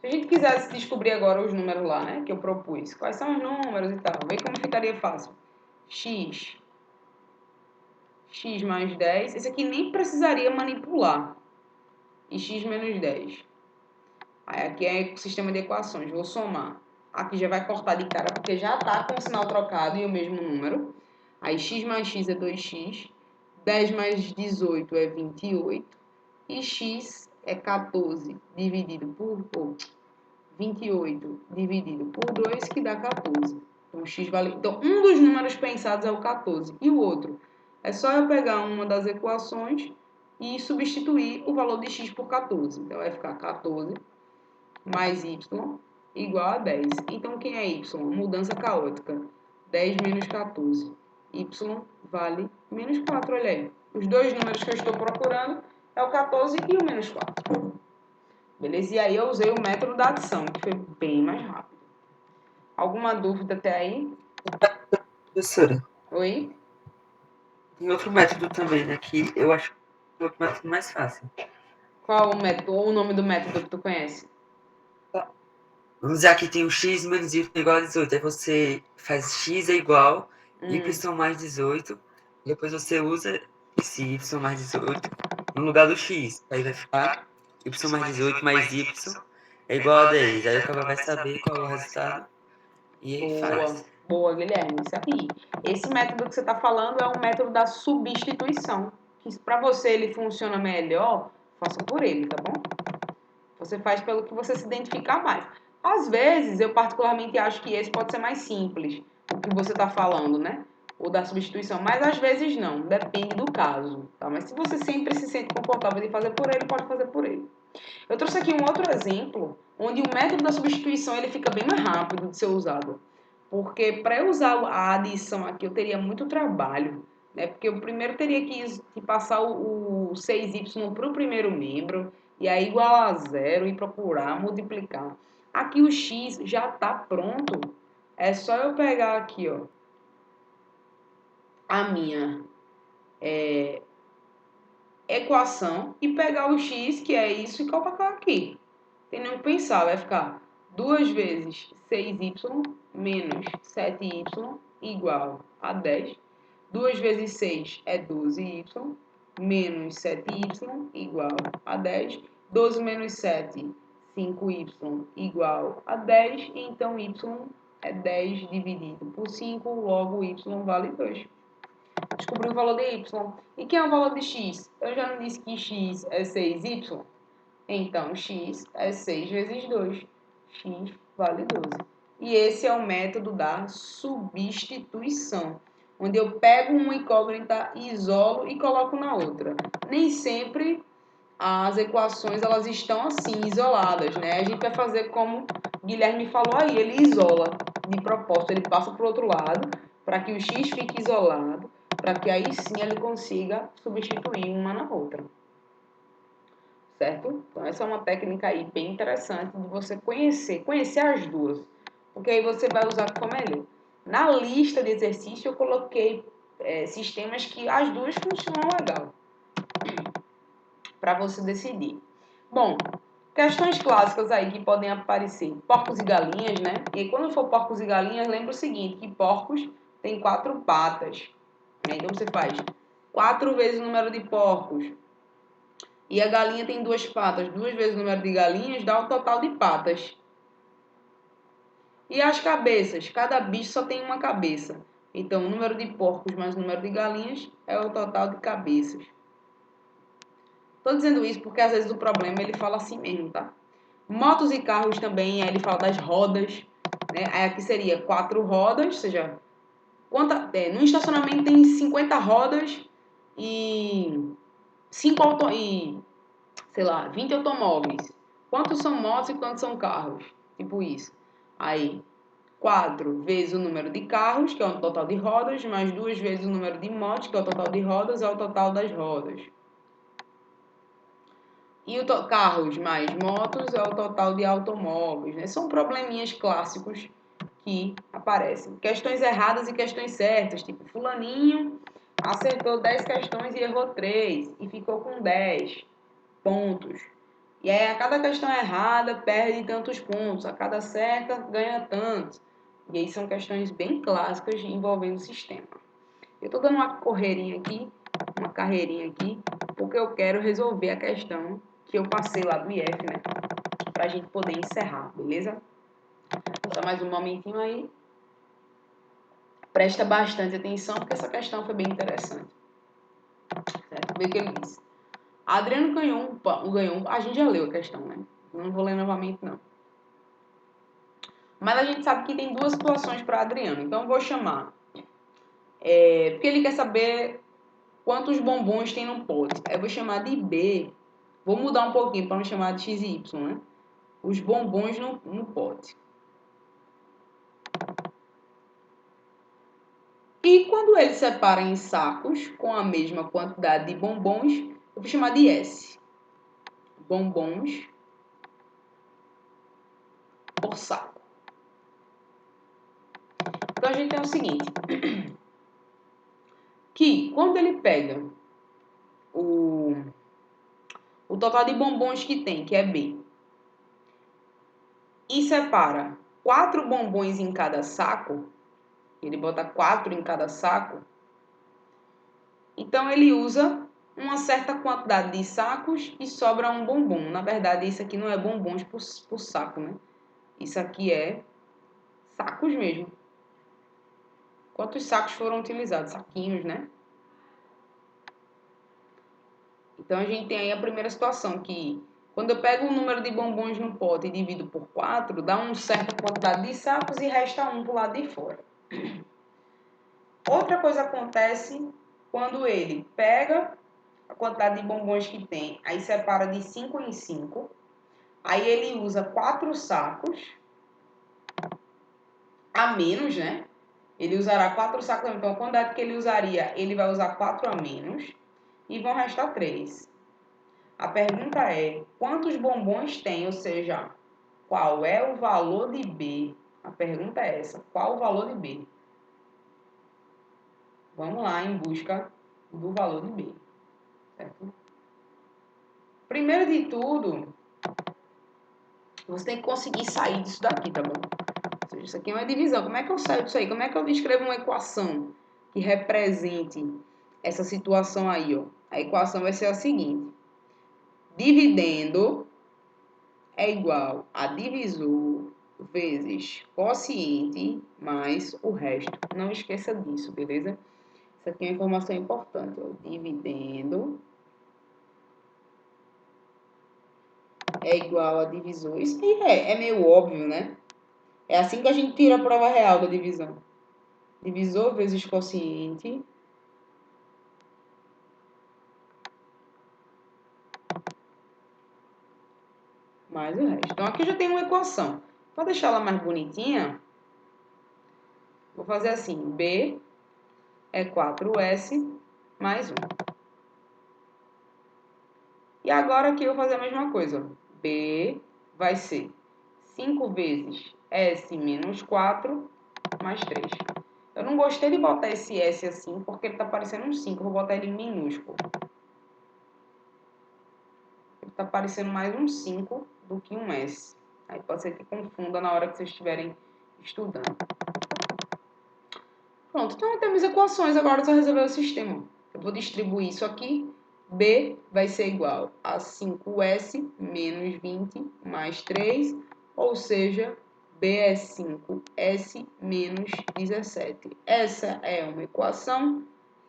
Se a gente quisesse descobrir agora os números lá, né? Que eu propus. Quais são os números e tal. Vê como ficaria fácil. X mais 10. Esse aqui nem precisaria manipular. E x menos 10. Aí aqui é o sistema de equações. Vou somar. Aqui já vai cortar de cara porque já está com o sinal trocado e o mesmo número. Aí x mais x é 2x. 10 mais 18 é 28. E x é 14 dividido por 28 dividido por 2, que dá 14. Então, x vale... Então, um dos números pensados é o 14. E o outro? É só eu pegar uma das equações e substituir o valor de x por 14. Então, vai ficar 14 mais y igual a 10. Então, quem é y? Mudança caótica. 10 menos 14. Y vale menos 4, olha aí. Os dois números que eu estou procurando é o 14 e o menos 4. Beleza? E aí eu usei o método da adição, que foi bem mais rápido. Alguma dúvida até aí? Professora, Oi? tem outro método também, né? Que eu acho que é o método mais fácil. Qual o método, ou o nome do método que tu conhece? Vamos dizer aqui tem o x menos y igual a 18. Aí você faz x é igual y mais 18. Depois você usa esse y mais 18 no lugar do x. Aí vai ficar y mais 18 mais y é igual a 10. Aí o cara vai saber qual é o resultado e aí faz. Boa, Guilherme, isso aí. Esse método que você está falando é um método da substituição. Que para você ele funciona melhor, faça por ele, tá bom? Você faz pelo que você se identificar mais. Às vezes, eu particularmente acho que esse pode ser mais simples, o que você está falando, né? O da substituição, mas às vezes não, depende do caso, tá? Mas se você sempre se sente confortável de fazer por ele, pode fazer por ele. Eu trouxe aqui um outro exemplo, onde o método da substituição ele fica bem mais rápido de ser usado. Porque para eu usar a adição aqui, eu teria muito trabalho, né? Porque eu primeiro teria que passar o 6y para o primeiro membro, e aí igual a zero, e procurar multiplicar. Aqui o x já está pronto. É só eu pegar aqui, ó, a minha equação e pegar o x, que é isso, e colocar aqui. Tem nem o que pensar, vai ficar 2 vezes 6y menos 7y igual a 10. 2 vezes 6 é 12y menos 7y igual a 10. 12 menos 7, 5y igual a 10. Então, y é 10 dividido por 5, logo y vale 2. Descobri o valor de y. E quem é o valor de x? Eu já não disse que x é 6y? Então, x é 6 vezes 2. X vale 12. E esse é o método da substituição, onde eu pego uma incógnita, isolo e coloco na outra. Nem sempre as equações elas estão assim, isoladas, né? A gente vai fazer como o Guilherme falou aí, ele isola de propósito, ele passa para o outro lado, para que o x fique isolado, para que aí sim ele consiga substituir uma na outra. Certo? Então, essa é uma técnica aí bem interessante de você conhecer as duas, porque aí você vai usar o que for melhor. Na lista de exercício, eu coloquei sistemas que as duas funcionam legal, para você decidir. Bom, questões clássicas aí que podem aparecer, porcos e galinhas, né? E quando for porcos e galinhas, lembra o seguinte, que porcos têm 4 patas, né? Então, você faz 4 vezes o número de porcos, e a galinha tem 2 patas. 2 vezes o número de galinhas dá o total de patas. E as cabeças? Cada bicho só tem uma cabeça. Então, o número de porcos mais o número de galinhas é o total de cabeças. Estou dizendo isso porque, às vezes, o problema ele fala assim mesmo, tá? Motos e carros também, aí ele fala das rodas, né? Aí aqui seria 4 rodas, ou seja, no estacionamento tem 50 rodas e 20 automóveis. Quantos são motos e quantos são carros? Tipo isso. Aí, 4 vezes o número de carros, que é o total de rodas, mais 2 vezes o número de motos, que é o total de rodas, é o total das rodas. E carros mais motos é o total de automóveis, né? São probleminhas clássicos que aparecem. Questões erradas e questões certas, tipo fulaninho acertou 10 questões e errou 3 e ficou com 10 pontos. E aí, a cada questão errada, perde tantos pontos. A cada certa, ganha tantos. E aí, são questões bem clássicas envolvendo o sistema. Eu estou dando uma carreirinha aqui, porque eu quero resolver a questão que eu passei lá do IF, né? Para a gente poder encerrar, beleza? Só mais um momentinho aí. Presta bastante atenção, porque essa questão foi bem interessante. Certo? Vê o que ele disse. Adriano ganhou a gente já leu a questão, né? Não vou ler novamente, não. Mas a gente sabe que tem 2 situações para Adriano. Então, eu vou chamar. Porque ele quer saber quantos bombons tem no pote. Aí eu vou chamar de B. Vou mudar um pouquinho para não chamar de X e Y, né? Os bombons no pote. E quando ele separa em sacos com a mesma quantidade de bombons, eu vou chamar de S. Bombons por saco. Então, a gente tem o seguinte. Que quando ele pega o total de bombons que tem, que é B, e separa 4 bombons em cada saco, ele bota 4 em cada saco, então ele usa uma certa quantidade de sacos e sobra um bombom. Na verdade, isso aqui não é bombons por saco, né? Isso aqui é sacos mesmo. Quantos sacos foram utilizados? Saquinhos, né? Então, a gente tem aí a primeira situação, que Quando eu pego o número de bombons no pote e divido por 4, dá uma certa quantidade de sacos e resta um pro lado de fora. Outra coisa acontece quando ele pega a quantidade de bombons que tem, aí separa de 5 em 5, aí ele usa 4 sacos a menos, né? Ele usará 4 sacos, então a quantidade que ele usaria, ele vai usar 4 a menos e vão restar 3. A pergunta é, quantos bombons tem? Ou seja, qual é o valor de B? A pergunta é essa, qual o valor de B? Vamos lá em busca do valor de B, certo? Primeiro de tudo, você tem que conseguir sair disso daqui, tá bom? Ou seja, isso aqui é uma divisão. Como é que eu saio disso aí? Como é que eu escrevo uma equação que represente essa situação aí, ó? A equação vai ser a seguinte. Dividendo é igual a divisor vezes quociente mais o resto. Não esqueça disso, beleza? Isso aqui é uma informação importante, ó. Dividendo é igual a divisor. Isso aí é meio óbvio, né? É assim que a gente tira a prova real da divisão. Divisor vezes quociente mais o resto. Então, aqui já tem uma equação. Para deixar ela mais bonitinha, vou fazer assim. B é 4S mais 1. E agora aqui eu vou fazer a mesma coisa. B vai ser 5 vezes S menos 4 mais 3. Eu não gostei de botar esse S assim, porque ele está parecendo um 5. Eu vou botar ele em minúsculo. Ele está parecendo mais um 5 do que um S. Aí pode ser que confunda na hora que vocês estiverem estudando. Pronto, então temos equações. Agora é só resolver o sistema. Eu vou distribuir isso aqui. B vai ser igual a 5S menos 20 mais 3. Ou seja, B é 5S menos 17. Essa é uma equação.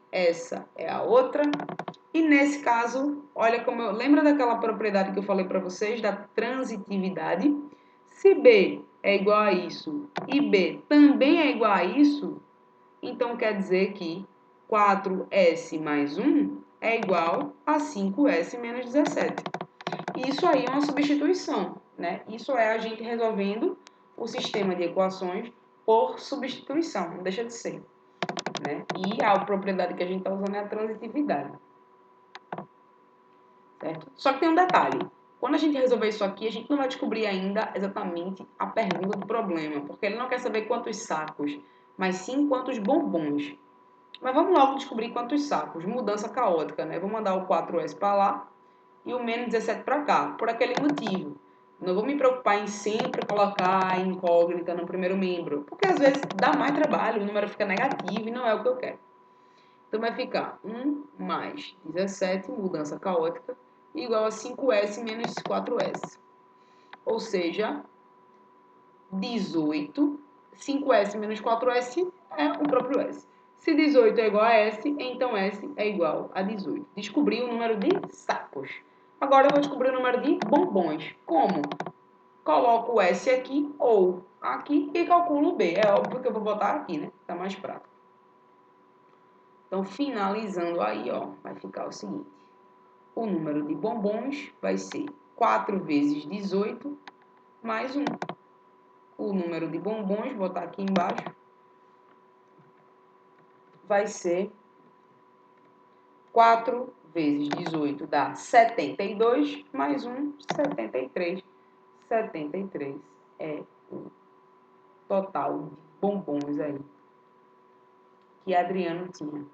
Essa é a outra. E nesse caso, olha como eu... Lembra daquela propriedade que eu falei para vocês, da transitividade? Se B é igual a isso e B também é igual a isso, então quer dizer que 4S mais 1 é igual a 5S menos 17. Isso aí é uma substituição, né? Isso é a gente resolvendo o sistema de equações por substituição, não deixa de ser, né? E a propriedade que a gente está usando é a transitividade. Certo? Só que tem um detalhe. Quando a gente resolver isso aqui, a gente não vai descobrir ainda exatamente a pergunta do problema, porque ele não quer saber quantos sacos, mas sim quantos bombons. Mas vamos logo descobrir quantos sacos. Mudança caótica, né? Vou mandar o 4S para lá e o menos 17 para cá, por aquele motivo. Não vou me preocupar em sempre colocar a incógnita no primeiro membro, porque às vezes dá mais trabalho, o número fica negativo e não é o que eu quero. Então vai ficar 1 mais 17, mudança caótica, igual a 5S menos 4S. Ou seja, 18, 5S menos 4S é o próprio S. Se 18 é igual a S, então S é igual a 18. Descobri o número de sacos. Agora eu vou descobrir o número de bombons. Como? Coloco o S aqui ou aqui e calculo o B. É óbvio que eu vou botar aqui, né? Tá mais prático. Então, finalizando aí, ó, vai ficar o seguinte. O número de bombons vai ser 4 vezes 18 mais 1. O número de bombons, vou botar aqui embaixo, vai ser 4 vezes 18 dá 72, mais 1, 73. 73 é o total de bombons aí que Adriano tinha.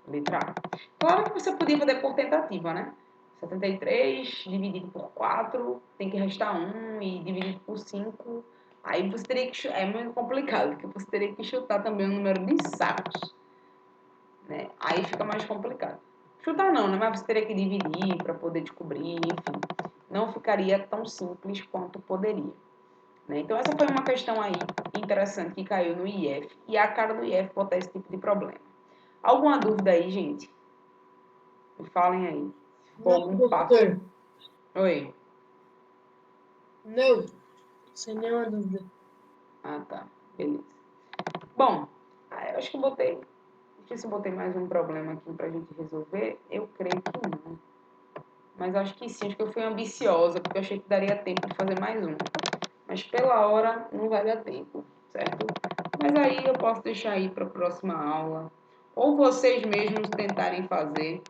Letra A. Claro que você podia fazer por tentativa, né? 73 dividido por 4, tem que restar 1 e dividido por 5. Aí você teria que... É muito complicado, porque você teria que chutar também o número de sacos, né? Aí fica mais complicado. Chutar não, né? Mas você teria que dividir para poder descobrir, enfim. Não ficaria tão simples quanto poderia, né? Então essa foi uma questão aí interessante que caiu no IF. E a cara do IF botar esse tipo de problema. Alguma dúvida aí, gente? Me falem aí. Se for algum passo. Oi. Não, sem nenhuma dúvida. Ah, tá. Beleza. Bom, eu acho que eu botei... Não sei se eu botei mais um problema aqui pra gente resolver. Eu creio que não. Mas acho que sim. Acho que eu fui ambiciosa, porque eu achei que daria tempo de fazer mais um. Mas pela hora não vai dar tempo, certo? Mas aí eu posso deixar aí para a próxima aula. Ou vocês mesmos tentarem fazer,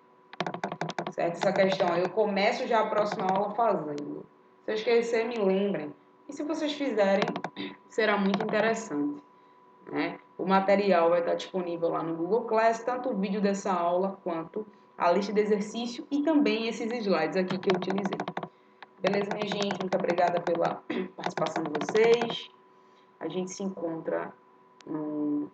certo? Essa questão aí, eu começo já a próxima aula fazendo. Se eu esquecer, me lembrem. E se vocês fizerem, será muito interessante, né? O material vai estar disponível lá no Google Class, tanto o vídeo dessa aula quanto a lista de exercício e também esses slides aqui que eu utilizei. Beleza, minha gente? Muito obrigada pela participação de vocês. A gente se encontra no